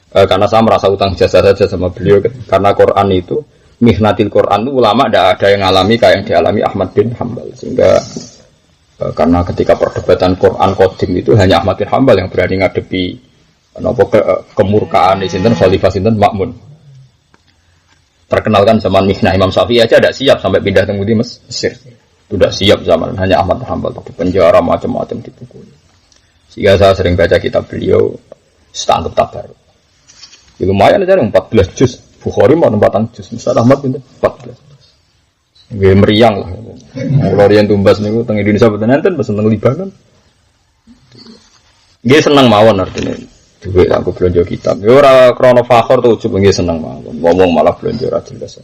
Karena saya merasa utang jasa saja sama beliau karena Quran itu mihnatil Quran itu ulama tidak ada yang ngalami kayak yang dialami Ahmad bin Hambal sehingga karena ketika perdebatan Quran Qadim itu hanya Ahmad bin Hambal yang berani ngadepi kemurkaan di sinten Khalifah sinten Ma'mun. Terkenalkan zaman Mihnah Imam Syafi'i aja tidak siap sampai pindah ke Mesir. Tidak siap zaman hanya Ahmad bin Hambal di penjara macam-macam dipukul. Sehingga saya sering baca kitab beliau setangkep tabar. Ya, lumayan aja 14 juz. Bukhari mau 4 juz. Ustaz Ahmad pinten 14. Nggih meriang lah. Kalau riyen tumbas niku teng Indonesia boten enten pesen teng Libanon. Nggih seneng mawon artine. Duwe aku belanja kitab. Ya ora krana fakhor to ujug nggih seneng mawon. Ngomong malah belanja ora jelas.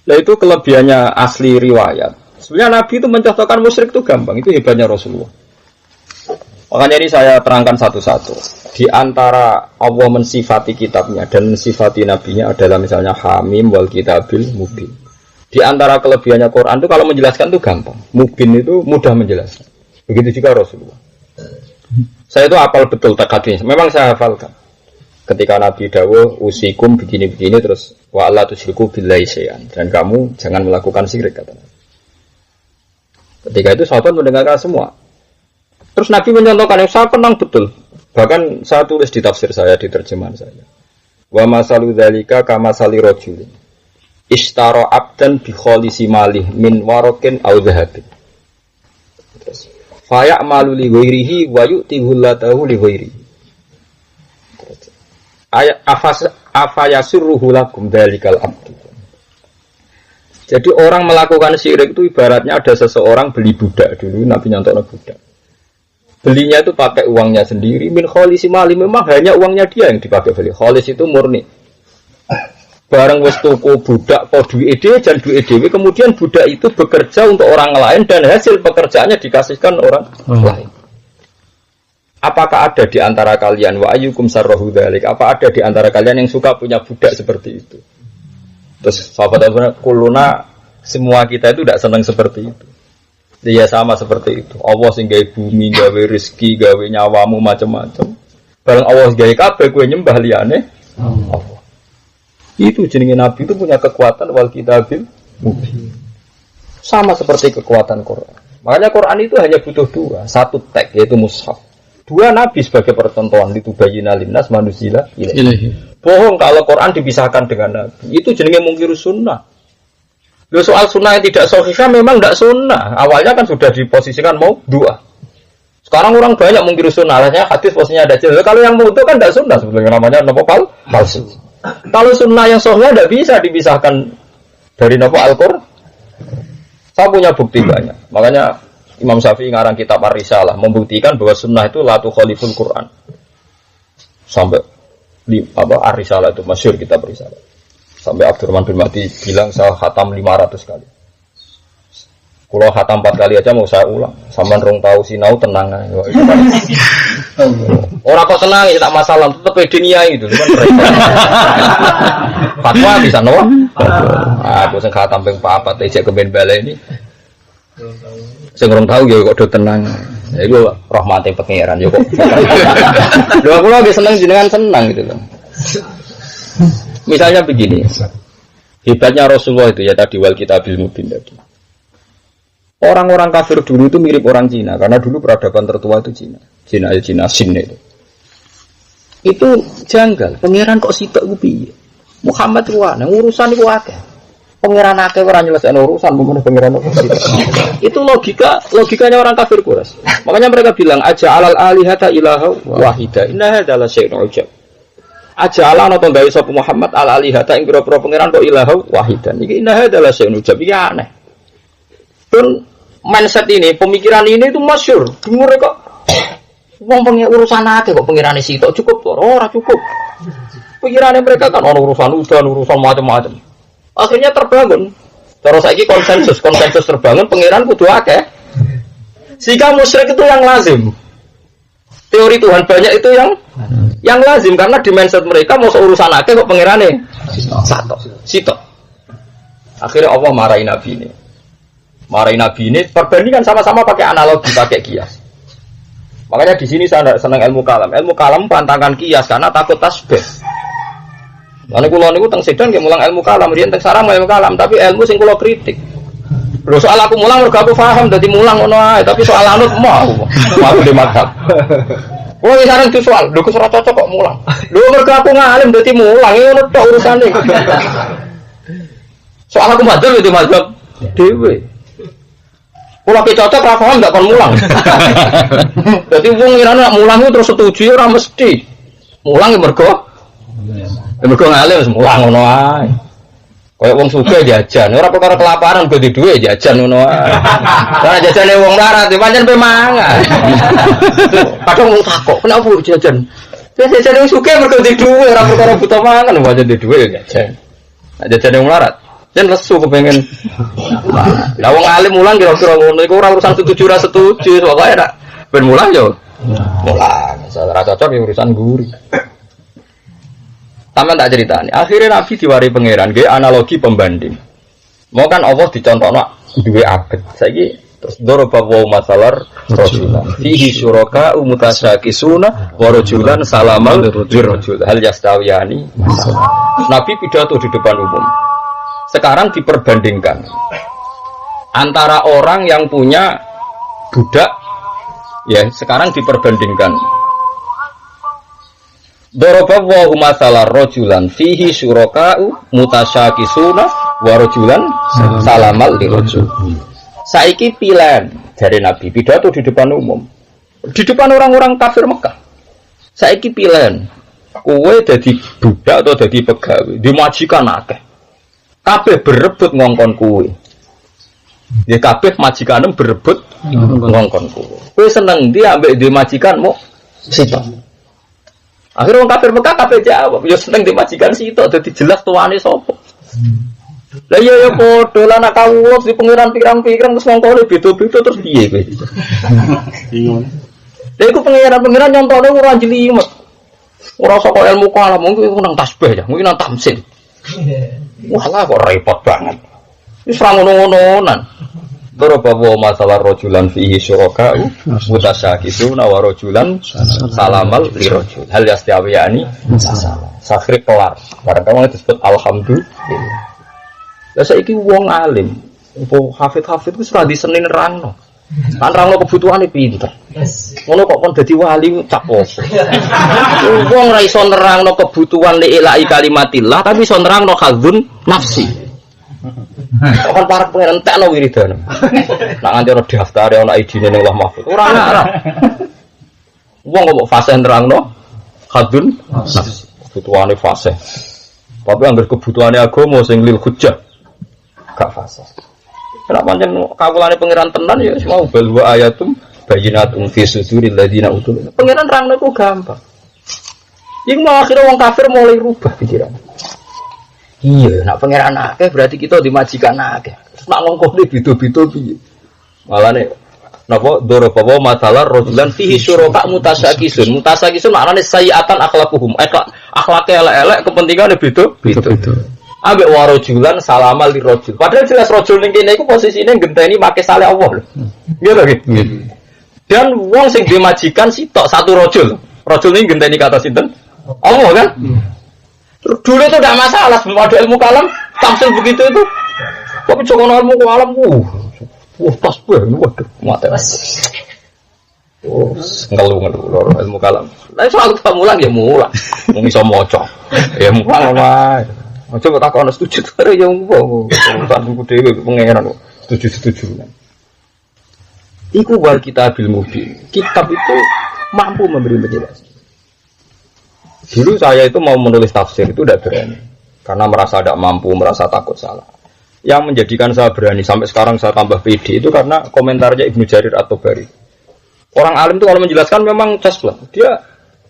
Lah itu kelebihannya asli riwayat. Sebenarnya Nabi itu mencontohkan musyrik itu gampang. Itu hebatnya Rasulullah. Makanya ini saya terangkan satu-satu. Di antara Allah mensifati kitabnya dan mensifati nabinya adalah misalnya Hamim wal kitabil mubin. Di antara kelebihannya Quran itu kalau menjelaskan itu gampang. Mubin itu mudah menjelaskan. Begitu juga Rasulullah. Saya itu hafal betul takadnya. Memang saya hafalkan. Ketika Nabi dawuh usikum begini-begini terus wa alla tusyriku billahi syai'an dan kamu jangan melakukan syirik katanya. Ketika itu sahabat mendengarkan semua. Terus Nabi mencontohkan yang saya kenang betul. Bahkan saya tulis di tafsir saya, di terjemahan saya. Wa masalu dzalika kama sali rajulin ishtara abdan bi khalisi malih min warakin aw dhahabin. Terus fa ya'malu li ghairihi wa yu'tihu latahu li ghairihi. Ayat afayasirruhu lakum dzalikal abdu. Jadi orang melakukan syirik itu ibaratnya ada seseorang beli budak dulu, Nabi nyontohnya budak. Belinya itu pakai uangnya sendiri, min kholisi mali, memang hanya uangnya dia yang dipakai beli. Kholis itu murni. Barang wis tuku budak kok duwe dhewe jan duwe dhewe, kemudian budak itu bekerja untuk orang lain dan hasil pekerjaannya dikasihkan orang lain. Apakah ada di antara kalian wa ayyukum sarrahu dzalik? Apa ada di antara kalian yang suka punya budak seperti itu? Terus sahabat-sahabat kuluna semua kita itu tidak senang seperti itu. Dia sama seperti itu. Allah sing gawe bumi, gawe rezeki, gawe nyawamu macam-macam. Bareng Allah gawe kabeh kowe nyembah liyane Allah. Itu jenenge Nabi itu punya kekuatan wal kitabil mubin. Sama seperti kekuatan Quran. Makanya Quran itu hanya butuh dua, satu teks yaitu mushaf. Dua Nabi sebagai percontohan itu bayyina linnas manuzila ilaihi. Bohong kalau Quran dipisahkan dengan Nabi. Itu jenenge mungkir sunnah. Loh, soal sunnah yang tidak sahih memang tidak sunnah. Awalnya kan sudah diposisikan mau dua. Sekarang orang banyak mungkir sunnah. Artinya hadis posisinya ada jelas. Kalau yang mau itu kan tidak sunnah sebetulnya namanya nopo palsu. Kalau sunnah yang sahih tidak bisa dipisahkan dari nopo Al-Qur'an. Saya punya bukti banyak. Makanya Imam Syafi'i ngarang kitab Ar-Risalah membuktikan bahwa sunnah itu la tukhaliful Quran. Sampai di Ar-Risalah itu masyhur kitab Ar-Risalah. Sampai Abdurrahman bin Mahdi bilang saya khatam 500 kali. Kalau khatam 4 kali aja mau saya ulang. Sampean rong tahu sinau tenang aja. Orang kok tenang ya tak masalah, tetap dunia itu kan repot. Fatwa bisa no. Aku sing khatam ping 4 ejek ke ben baleni. Sing rong tahu ya kok do tenang. Ya iku rahmate pangeran ya kok. Lho aku lagi seneng jenengan senang gitu loh. Misalnya begini, hebatnya Rasulullah itu ya tadi wal kitabil mubin tadi. Orang-orang kafir dulu itu mirip orang Cina karena dulu peradaban tertua itu Cina. Cina Sin itu. Itu janggal. Pangeran kok sitok ku piye? Muhammad kuwi urusan iku akeh. Pangeran akeh ora nyelesaikan urusan memene pangeran kok sitok. Itu logikanya orang kafir Quraisy. Makanya mereka bilang aja alal alihata ilaha wahida. Inna hadzal syai'un ujab. aja ala nonton dari sapa Muhammad al alihata ing pira-pira pangeran kok ilahu wahidan. Iki inna hadalah syai'un ujab iki aneh. Dan mindset ini, pemikiran ini itu masyhur. Dengar kok wong urusan akeh kok pengirane sitok cukup ora cukup. Pikirannya mereka kan urusan udan, urusan macam-macam. Akhirnya terbangun. Terus saiki konsensus terbangun pengiran kudu akeh. Sehingga musyrik itu yang lazim. Teori Tuhan banyak itu yang lazim karena di mindset mereka mau urusan akeh kok pengirane sitok. Akhirnya Allah marahin Nabi ini. Perbandingan sama-sama pakai analogi, pakai kias. Makanya di sini saya senang ilmu kalam. Ilmu kalam pantangan kias karena takut tasbih. Lalu kula niku teng sedan nggih mulang ilmu kalam, riyen teng sarang ilmu kalam, tapi ilmu sing kula kritik. Lho soal aku mulang mergo aku paham dadi mulang ngono ae, tapi soal anut mau di maktab. Oh, iki sareng soal, lho kok ora cocok kok mulang. Lho mergo aku ngalim dadi mulang, ngono tok urusane. Soal aku madzhab itu madzhab dhewe. Kula ki cocok ra paham ndak kon mulang. Dadi wong ngirane nek mulang terus setuju ora mesti. Mulang mergo mergo ngalim mulang ngono ae. Kaya wong sugih jajan, ora perkara kelaparan go di dhuwit jajan ngono ae. Lah jajane wong larat pancen pe mangan. Kadang wong takok, kenapa jajan? Jajan wong sugih mergo di dhuwit, ora perkara buta mangan, pancen di dhuwit ya jajan. Nah jajane wong larat, yen lesu kepengin. Lah wong alim mulang kira-kira ngono iku ora urusan setuju ora setuju, pokoke nek ben mulang yo. Mulang, ora cocok ya urusan guri. Taman tak ceritani. Akhirnya Nabi diwari pangeran, nggih analogi pembanding. Mau kan Allah dicontohno duwe abet. Saiki terus daraba wa masalar rajulan. Fihi syuraka mutasyakisuna wa rajulan salamal lirajul. Hal yastawiyani. Nabi pidato di depan umum. Sekarang diperbandingkan antara orang yang punya budak, ya sekarang diperbandingkan. Daraba wa masalar rajulan fihi syuraka'u mutasyakisuna wa rajulan salamal lirajul. Saiki pilihan dari Nabi pidato di depan umum. Di depan orang-orang kafir Mekah. Saiki pilihan kowe dadi budak atau dadi pegawai, dimajikan akeh. Kabeh berebut ngongkon kowe. Ya kabeh majikanem berebut ngongkon kowe. Kowe seneng ndi ambek di majikanmu sitok. Akhirnya orang kafir Mekah kabeh jawab, ya seneng dimajikan sitok dadi jelas tuane sapa. Lah iya ya padha lan nek kawula di pengiran pirang-pirang terus ngongkone beda-beda terus piye kowe. Bingung. Lha iku pengiran nyontone ora jelimet. Ora saka ilmu kalam mungkin nang tasbih ya, mungkin nang tamsil. Wah lah kok repot banget. Wis ora ngono-ngononan. Daraba wa masalah rajulan fihi syuraka'u mutasyakisuna wa rajulan salamal lirajul. Hal yastawiyani sakhri kelar. Barang kamu disebut alhamdulillah. Lah saiki wong alim, apa hafid-hafid wis ora disenin rangno. Kan rangno kebutuhane pinter. Ngono kok kon dadi wali cap opo. Wong ora iso nerangno kebutuhan li ilahi kalimatillah tapi iso nerangno khadzun nafsi. Kan para pengen entekno wiridane. Nak nganti ora daftar ana idine ning Allah Mahfuz. Ora ngarah. Wong kok fase nerangno khadzun nafsi. Kebutuhane fase. Tapi anggar kebutuhane agama sing lil hujjah gak fase. Nek pancen kawulane pangeran tenan ya mau balwa ayatum bayyinatum fi suduril ladina utul. Pangeran nerangno iku gampang. Iku mau akhire wong kafir mulai rubah pikiran. Iya, nak pangeran akeh berarti kita dimajikan akeh. Terus nak ngongkone beda-beda piye? Malane napa daraba wa masalar rajulan fihi syuraka mutasyakisun. Mutasyakisun maknane sayiatan akhlaquhum. Akhlake elek-elek kepentingane beda-beda. Ambek warajulan salamal lirajul. Padahal jelas rajul ning kene iku posisine ngenteni make saleh Allah lho. Nggih to nggih. Dan wong sing dimajikan sitok satu rajul. Rajul ning ngenteni kata sinten? Allah kan? Dulu itu tidak masalah, sebelum ada ilmu kalam, tamsil begitu itu. Tapi jangan ilmu kalam, tasbih, waduh, mati. Ngeluh, ilmu kalam. Nah, soal kita mulang ya mulang, mau bisa mocok, ya mulang apa? Coba tak kau setuju, ada yang mau, urusan buku dewi, pengeran, setuju. Iku wal kitabil mubin. Kitab itu mampu memberi penjelasan. Dulu saya itu mau menulis tafsir itu tidak berani karena merasa tidak mampu, merasa takut salah. Yang menjadikan saya berani sampai sekarang saya tambah pede itu karena komentarnya Ibnu Jarir At-Tabari. Orang alim itu kalau menjelaskan memang casplak. Dia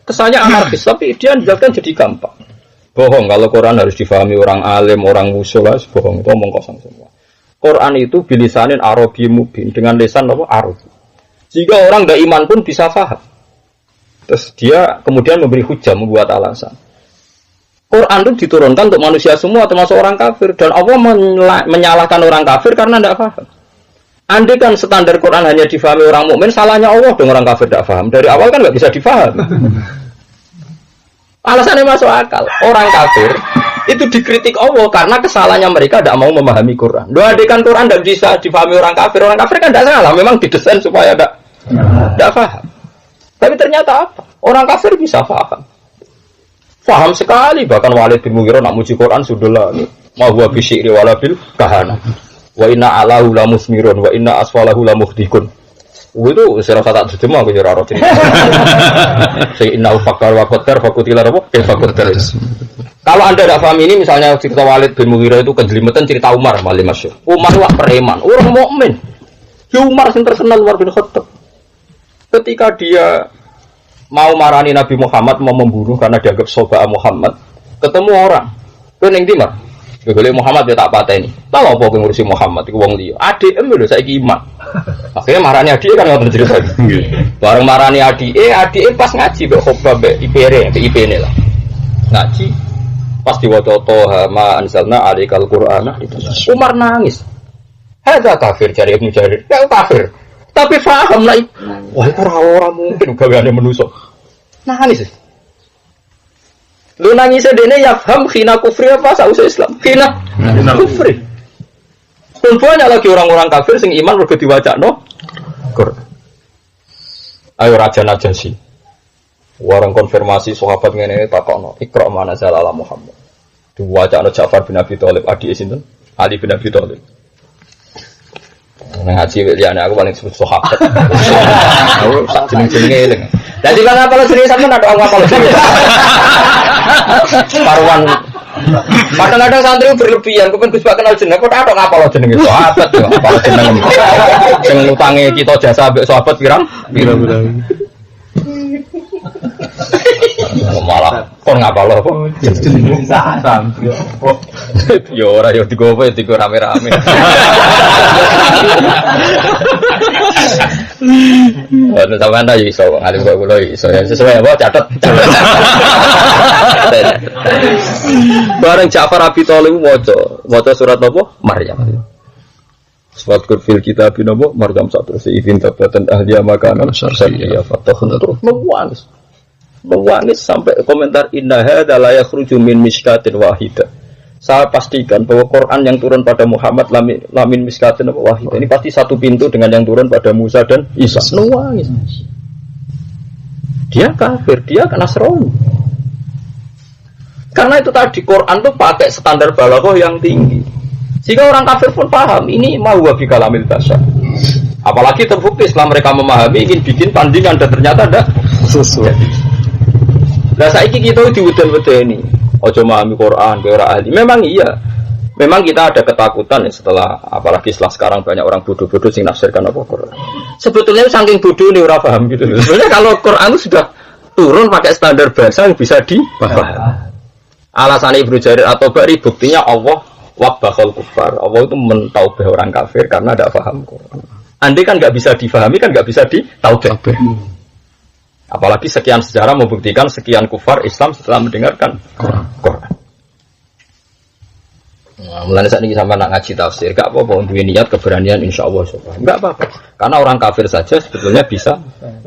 kesannya anarkis tapi dia menjelaskan jadi gampang. Bohong kalau Quran harus difahami orang alim, orang usul, bohong itu omong kosong semua. Quran itu bilisanin Arabi mubin dengan lisan apa? Arabi. Jika orang tidak iman pun bisa faham. Terus dia kemudian memberi hujah, membuat alasan. Quran itu diturunkan untuk manusia semua, termasuk orang kafir. Dan Allah menyalahkan orang kafir karena tidak paham. Andai kan standar Quran hanya difahami orang mukmin, salahnya Allah dong orang kafir tidak paham. Dari awal kan nggak bisa difaham. Alasannya masuk akal. Orang kafir itu dikritik Allah karena kesalahannya mereka tidak mau memahami Quran. Andai kan Quran tidak bisa difahami orang kafir kan tidak salah. Memang didesain supaya tidak paham. Tapi ternyata apa? Orang kafir bisa paham. Paham sekali. Bahkan Walid bin Mughirah nak muji Quran sudahlah. Ma huwa bi syi'ri wala bil kahana. Wa inna alahu la musmirun wa inna asfalahu la muhdikun. Itu saya rasa tak terjemah aku ora roti. Saya inna fakar wa qaddar fakutila apa? Fakutila. Kalau Anda tidak paham ini misalnya cerita Walid bin Mughirah itu kejelimetan cerita Umar malah masyhur. Umar wah preman, orang mukmin. Ya Umar yang terkenal Umar bin Khattab. Ketika dia mau marani Nabi Muhammad, mau membunuh karena dianggap soba Muhammad, ketemu orang, kening di mana? Boleh Muhammad dia tak patah ini. Tahu apa yang ngurusi Muhammad? Itu wong liya. Adik lho saya iman. Akhirnya marani adik kan ngoten cerita. Bareng marani adik pas ngaji mbek khotbah mbek IP-ne lah. Ngaji pas diwaca Toha ma anzalna alaikal qur'ana. Umar nangis. Hadza kafir jari Ibnu Jarir. Ya kafir. Tapi paham lah, wah itu orang mungkin gaweane manusa. Nangis. Lu nangis dene ya paham khina kufri apa sausa Islam? Khina kufri. Dan banyak lagi orang-orang kafir sing iman mergo diwacakno Quran. Ayo raja Najasyi. Warang konfirmasi sahabat ngene takokno, Iqra mana zalala Muhammad. Diwacakno Ja'far bin Abi Thalib adike sinten? Ali bin Abi Thalib. Ngaji liyane aku paling sebut sahabat. Aku sak jeneng-jenenge eling. Dadi lan apa jenenge sampean ada apa jenenge. Paruan. Kadang-kadang santri berlebihan, kepen Gus Pak kenal jeneng, kok ada ngapal jenenge sahabat yo, apal jeneng. Sing ngutangi kita jasa mbek sahabat pirang? Pira-pira. Malah kon ngapal apa? Jeneng santri. Yo ora yo digowo digo rame-rame. Ono sampean ta iso ngalim kok kula iso ya sesuai apa catet. Bareng Ja'far Abi Thalib waca surat apa? Maryam. Surat fil kitab napa? Maryam satu seifin tabatan ahliya makanan syar'iyya fatakhun terus mewangis sampai komentar inna hadza la yakhruju min miskatin wahidah. Saya pastikan bahwa Quran yang turun pada Muhammad lamin miskatin wahidah. Ini pasti satu pintu dengan yang turun pada Musa dan Isa. Nangis. Dia kafir, dia Nasrani. Karena itu tadi Quran itu pakai standar balaghah yang tinggi. Sehingga orang kafir pun paham ini mau wa bi kalamil bashar. Apalagi terbukti setelah mereka memahami ingin bikin tandingan dan ternyata ada sesuatu. Nah saiki kita diweden-wedeni ojo memahami Quran ke orang ahli. Memang iya. Memang kita ada ketakutan ya setelah apalagi setelah sekarang banyak orang bodoh-bodoh sing nafsirkan apa Quran. Sebetulnya saking bodoh ini orang paham gitu. Sebenarnya kalau Quran itu sudah turun pakai standar bahasa yang bisa dipahami. Alasan Ibnu Jarir At-Tabari buktinya Allah wabbahul kufar. Allah itu mentaubah orang kafir karena tidak paham Quran. Andai kan nggak bisa difahami kan nggak bisa ditaubah. Apalagi sekian sejarah membuktikan sekian kufar Islam setelah mendengarkan Quran. Nah, mulai saat ini sampai nak ngaji tafsir, gak apa-apa untuk niat keberanian insya Allah. Gak apa-apa. Karena orang kafir saja sebetulnya bisa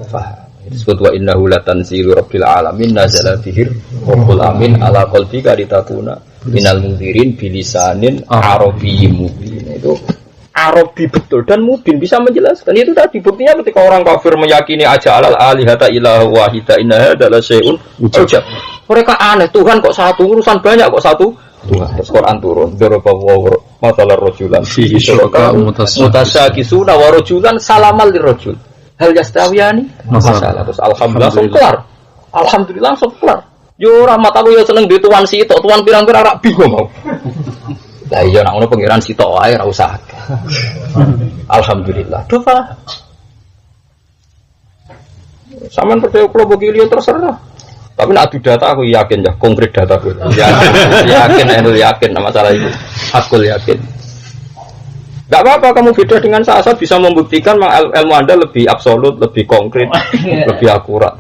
paham. Disebut wa innahu latanzilu rabbil alamin nazala bihir rabbul amin ala qalbika litakuna minal munzirin bilisanin arabiyyin mubin. Itu Arabi betul dan mubin bisa menjelaskan. Itu tadi buktinya ketika orang kafir meyakini aja alal alihata ilah wahida inna adalah syai'un ujab. Mereka aneh, Tuhan kok satu, urusan banyak kok satu Tuhan. Terus Quran turun darabahu masalah rajulan fihi syuraka mutasyakisuna wa rajulan salamal lirrajul hal yastawiyani masalah. Terus alhamdulillah langsung kelar. Alhamdulillah langsung kelar. Yo ora mat aku yo seneng duwe tuan sitok, tuan pirang-pirang rak bingung mau. Lah iya nek ono pangeran sitok wae ora usah. Alhamdulillah. Doa. Saman percaya kula begini terserah. Tapi nak adu data aku yakin ya, konkret data aku. Yakin masalah itu. Aku yakin. Gak apa-apa kamu beda dengan saya bisa membuktikan ilmu Anda lebih absolut, lebih konkret, lebih akurat.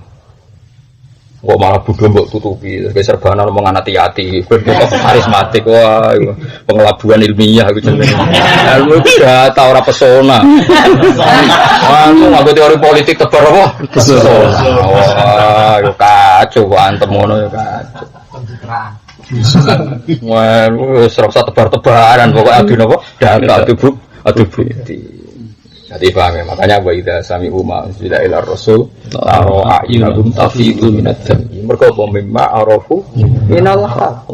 Kok malah bodoh mbok tutupi, serbanan ngomong hati-hati, karismatik, wah, pengelabuan ilmiah gitu. Ilmu data ora pesona. Anu nganggo teori politik tebar apa? Pesona. Wah, yo kacau antem ngono yo kacau. Wah, wis ora usah tebar-tebaran pokoke adu napa? Data adu bukti. Jadi paham ya, makanya wa idza sami'u ma unzila ila rasul taro a'yunahum tafidu minad dam'i mergo mimma arafu minal haq.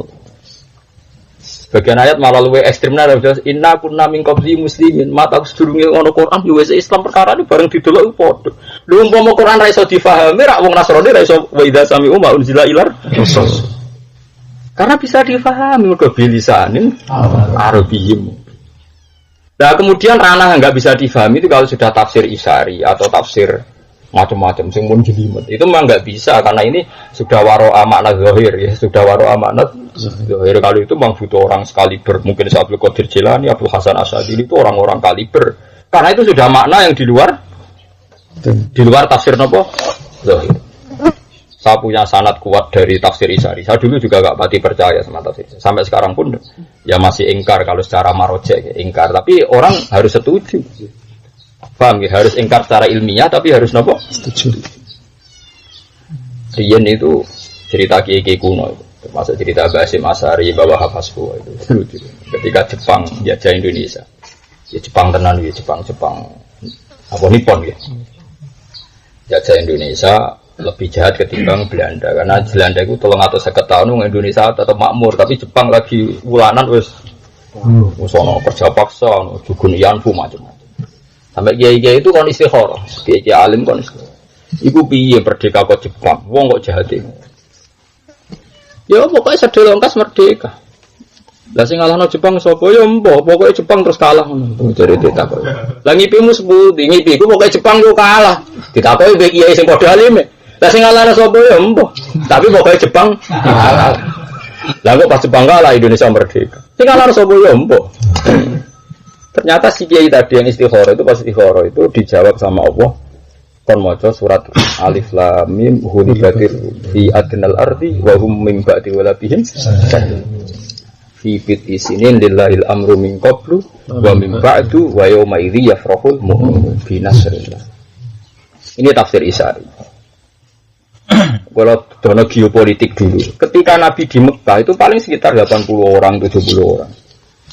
Bagian ayat malah luwih ekstremna terus inna kunna min qabli muslimin mata sedurunge ono Quran yo wis Islam perkara ini bareng didelok padha. Lha umpama Quran ra iso difahami ra wong Nasrani ra iso wa idza sami'u ma unzila ila rasul. Karena bisa difahami mergo bilisanin Arabiyyim. Nah kemudian ranah nggak bisa difahami itu kalau sudah tafsir isari atau tafsir macam-macam sing mun jelimet itu memang nggak bisa karena ini sudah waro'a makna zahir ya sudah waro'a makna zahir. Kalau itu memang butuh orang sekaliber mungkin Abdul Qadir Jilani, Abdul Hasan Asy'ari itu orang-orang kaliber karena itu sudah makna yang di luar tafsir nopo zahir. Saya punya sanad kuat dari tafsir Isari. Saya dulu juga gak pati percaya sama tafsir Isari. Sampai sekarang pun ya masih ingkar kalau secara marojek ya, ingkar. Tapi orang harus setuju. Paham ya? Harus ingkar secara ilmiah tapi harus nopo? Setuju. Riyen itu cerita kiai kuno itu. Termasuk cerita Basim Asari, Bawa Hafazku itu lucu. Ketika Jepang jajah Indonesia. Ya Jepang tenan ya Jepang apa Nippon ya. Jajah Indonesia lebih jahat ketimbang Belanda karena Belanda itu 350 tahun Indonesia tetap makmur tapi Jepang lagi ulanan wis ono kerja paksa ono jugun yanfu macam-macam sampai kiai-kiai itu kon istikharah kiai alim kon istikharah iku piye merdeka kok Jepang wong kok jahat iki ya pokoknya sedelo engkas merdeka lah sing ngalahno Jepang sapa ya mbok pokoke Jepang terus kalah ngono jare ditakok lah ngipimu seputi ngipiku pokoke Jepang ku kalah ditakoki mbek kiai sing padha alime. Lah sing ngalahno sapa ya mbah. Tapi pokoke Jepang kalah. Lah kok pas Jepang kalah Indonesia merdeka. Sing ngalahno sapa ya mbah. Ternyata si kiai tadi yang istikharah itu pas istikharah itu dijawab sama Allah. Kon maca surat Alif Lam Mim hulibatir fi adnal ardi wa hum min ba'di walatihim. Fi fiti sinin lillahil amru min qablu wa min ba'du wa yawma idzi yafrahul mu'minun bi nasrillah. Ini tafsir Isari. Kalau dono geopolitik dulu, ketika Nabi di Mekah itu paling sekitar 80 orang, 70 orang.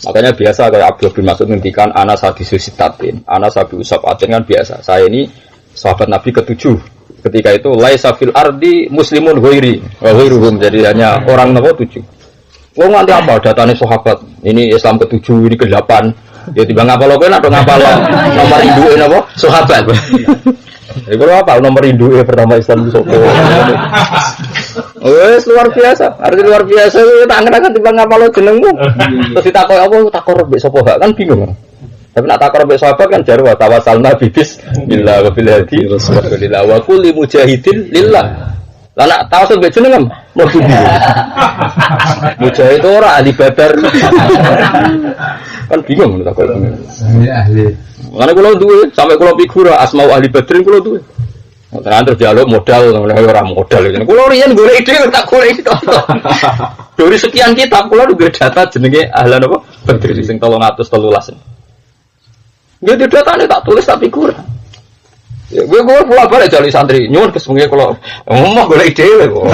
Makanya biasa kayak Abdul bin Mas'ud menghentikan Anas hadisus sitatin, Anas habi usapatin kan biasa. Saya ini sahabat Nabi ke-7. Ketika itu laisa fil ardi muslimun ghairi wa ghairuhum, jadi hanya orang nomor 7. Wong nganti apa datane sahabat. Ini Islam ke-7, ini ke-8. Ya tiba ngapal kowe nek ngapal nomor induke napa? Sahabat. Iku apa nomor induke pertama Islam sapa? Wes luar biasa. Arti luar biasa tak ngenakan tiba ngapal jenengmu. Terus ditakoki apa takor mbek sapa kan bingung. Tapi nak takor mbek sahabat kan jarwa tawassalna bibis billah wa bil hadi rasulillah wa kulli mujahidin lillah. Lah nak tawasul mbek jeneng mlebu. Mujahid ora ahli badar. Kan bingung takor. Ahli. Karena kalau duwe sampai kalau figura asmau ahli badrin kalau duwe. Terus dialog modal orang modal itu. Kalau riyen golek ide tak golek itu. Dari sekian kitab kalau duwe data jenenge ahlan apa? Badrin sing 313. Ya datane tak tulis tak figura. Ya gue pula bare jali santri nyuwun kesemenge kalau ngomong golek dhewe kok.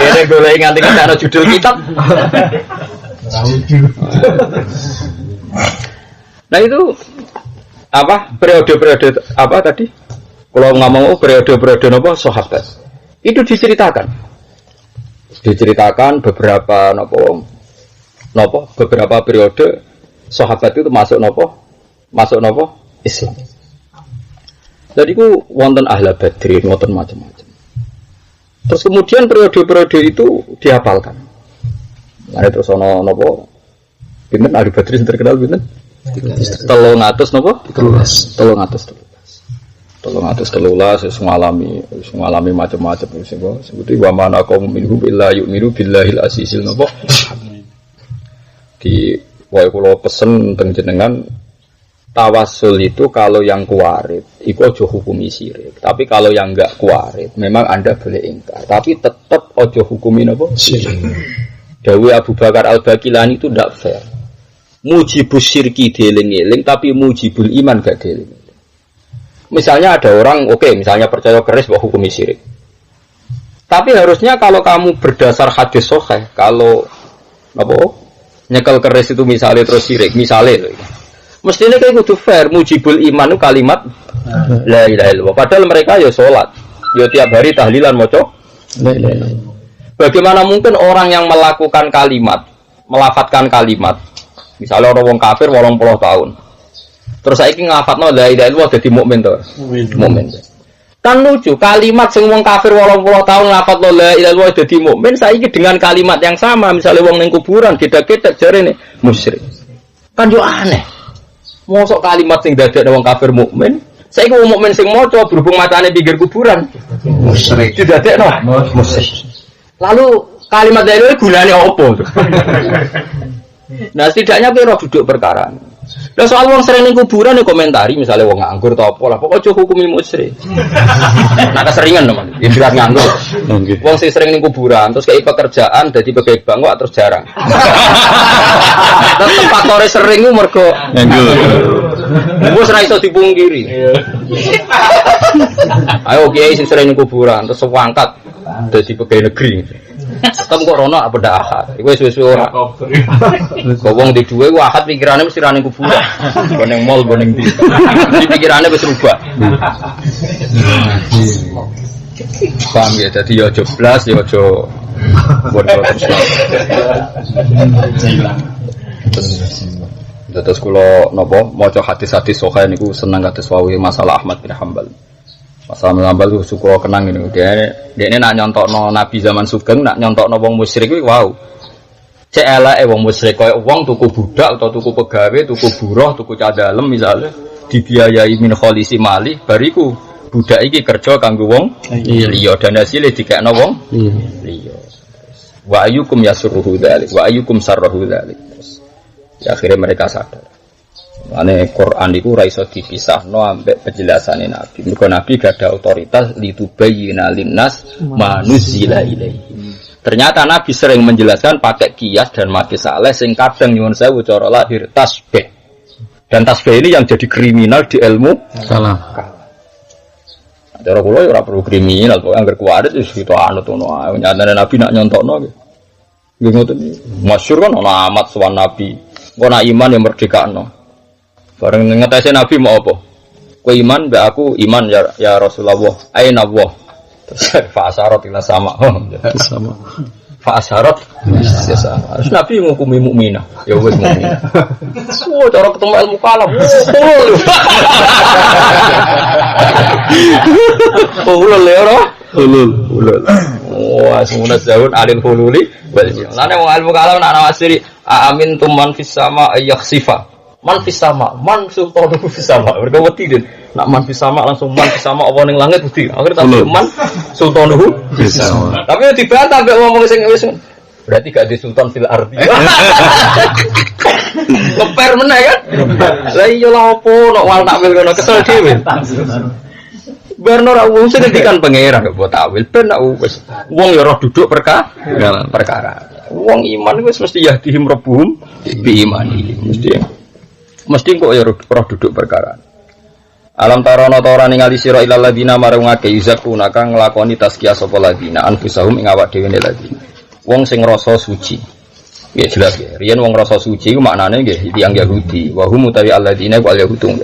Kene golek nganti ana judul kitab. Nah itu apa periode-periode apa tadi? Kalau ngomong periode-periode apa sahabat. Itu diceritakan beberapa beberapa periode sahabat itu masuk Islam. Jadi ku wonten ahli badrin wonten macam-macam. Terus kemudian periode-periode itu dihafalkan. Ada terus ono nopo, pinten Ali Badri yang terkenal pinten? 300 nopo? 13 ngalami macam-macam seperti wa mana qaum minhum illa yu'minu billahil azizil nopo. Di wae kula pesen teng jenengan tawasul itu kalau yang kuwarit itu ojo hukumi syirik. Tapi kalau yang enggak kuwarit memang Anda boleh ingkar. Tapi tetap ojo hukumi apa? Syirik. Dawe Abu Bakar Al-Baqilani itu tidak fair. Mujibus syirki dieling-eling tapi mujibul iman gak dieling. Misalnya ada orang misalnya percaya keris bahwa hukumi syirik. Tapi harusnya kalau kamu berdasar hadis sahih, kalau nyekel keris itu misalnya terus syirik, misalnya mestinya kayak kudu fair, mujibul iman itu kalimat la ilaha illallah. Padahal mereka ya sholat, ya tiap hari tahlilan maca la ilaha illallah. Bagaimana mungkin orang yang melakukan kalimat, melafatkan kalimat, misalnya orang wong kafir 80 tahun, terus saiki nglafatno la ilaha illallah dadi mukmin to? Mukmin. Kan lucu, kalimat sing wong kafir 80 tahun nglafatno la ilaha illallah dadi mukmin, saiki dengan kalimat yang sama, misalnya wong ning kuburan gedak-gedak jarene musyrik. Kan yo aneh. Mosok kalimat sing dadekne wong kafir mukmin, saiki wong mukmin sing maca berhubung matane pinggir kuburan musyrik. Didadekno musyrik. Lalu kalimat dari itu gunane apa? Nah, setidaknya kira duduk perkara. Lah soal wong sering ning kuburan komentari misalnya wong nganggur atau apa lah, pokoknya hukumi musyrik. Nah, keseringan teman, ibarat nganggur. Wong sering ning kuburan terus kayak pekerjaan dadi pegawai bank kok terus jarang. Tetep faktore sering ku mergo nganggur. Wis ra iso dipungkiri. Ayo kiai sing sering ning kuburan terus wangkat dadi pegawai negeri. Tetep kok rono apa ndak ahad. Iku wis ora. Kok wong di duwe ku ahad pikirane mesti ra ning kuburan. Ning mall ning ndi. Di pikirane wis rubah. Paham ya, dadi yo aja blas yo aja bodoh terus kula napa maca hadis-hadis sahih niku seneng kados wae masalah Ahmad bin Hanbal. Masalah Hanbal itu syukur kenang ini. Dia nak nyontokno Nabi zaman Sugeng, nak nyontokno wong musyrik kuwi wow. Cek eleke wong musyrik koyo wong tuku budak atau tuku pegawe, tuku buruh, tuku cadalem misalnya dibiayai min kholisi mali, bariku budak iki kerja kanggo wong liya dan hasilé dikekno wong liya. Wa ayyukum yasurruhu dzalik wa ayyukum sarruhu dzalik. Ya akhirnya mereka sadar. Ane Quran itu ora iso dipisahno ambek penjelasane Nabi. Mergo Nabi gak ada otoritas litubayyina linnas manuzila ilaihi. Ternyata Nabi sering menjelaskan pakai kias dan mati saleh sing kadang nyuwun sewu cara lahir tasbih. Dan tasbih ini yang jadi kriminal di ilmu salah. Cara kula ora perlu kriminal, kok anggar kuwarit wis kita anut ngono ae. Nyatane Nabi nak nyontokno nggih. Nggih ngoten. Masyhur kan ana amat sowan Nabi. Kok nak iman yang merdekakno. Bareng ngetesi Nabi mau apa? Kowe iman mbak aku iman ya Rasulullah. Aina Allah. Terus fa asyarat ila sama. Sama. Fa asyarat ya sama. Terus Nabi ngukumi mukminah. Ya wis mukminah. Oh, cara ketemu ilmu kalam. Ulul ya ora? Ulul. Wah, semuanya jauh alil hululi. Lah nek wong ilmu kalam nak nawasiri amin tuman fis sama yakhsifa. Man fis sama, man sultanu fis sama. Mereka wedi den. Nak man fis sama langsung man fis sama apa ning langit wedi. Akhire tak man sultanu fis sama. Tapi dibantah mbek ngomong sing wis berarti gak di sultan fil ardi. Leper meneh kan? Lah iya lha opo nek wal takwil kono kesel dhewe. Barno ra wong sing ngendikan pangeran kok takwil ben nak wis wong ya roh duduk perkara. Wong iman wis mesti yahdihim rabbuhum bi imani. Mesti kok ya roh duduk perkara. Alam tarono ta ora ningali sira ilal ladina marang ngake izakuna kang nglakoni tazkiyah sapa ladina anfusahum ing awak dhewe ne ladina. Wong sing rasa suci. Ya jelas ya. Riyen wong rasa suci ku maknane nggih tiyang Yahudi. Wa hum utawi alladina wal yahudun.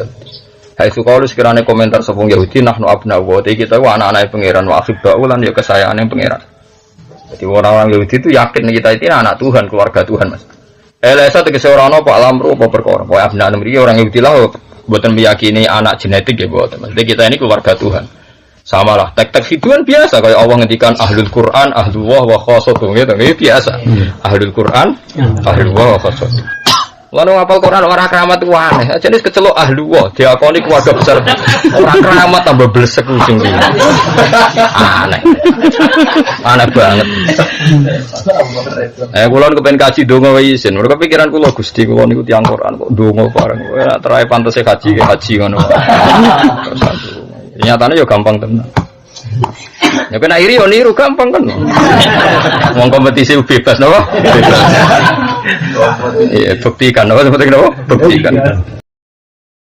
Hai sukalu sekirane komentar sapa Yahudi nahnu abna wa ta kita wa anak-anake pangeran wa akhibau lan ya kesayangan pangeran. Jadi orang-orang Yahudi itu yakin kita itu anak Tuhan, keluarga Tuhan, Mas. Elesa tegese ora ana apa alamru apa perkara. Pokoke abna mriki orang Yahudi lah mboten meyakini anak genetik ya mboten. Maksudnya kita ini keluarga Tuhan. Sama lah, teks-teks itu kan biasa kayak Allah ngendikan ahlul Quran, ahlullah wa khassatuh gitu, ini biasa. Ahlul Quran, ahlullah wa khassatuh. Lalu ngapal Quran orang keramat itu aneh. Aja nih kecelok ahlullah, diakoni keluarga besar. Orang keramat tambah blesek ujung ini. Aneh. Aneh banget. Kula kepen kaji donga wae isin. Mergo pikiran kula Gusti kula niku tiyang Quran kok donga bareng. Ora terae pantese kaji ngono. Nyatane yo gampang tenan. Ya kena iri yo niru gampang kan. Wong kompetisi bebas napa? Bebas. Iya, buktikan napa? Buktikan.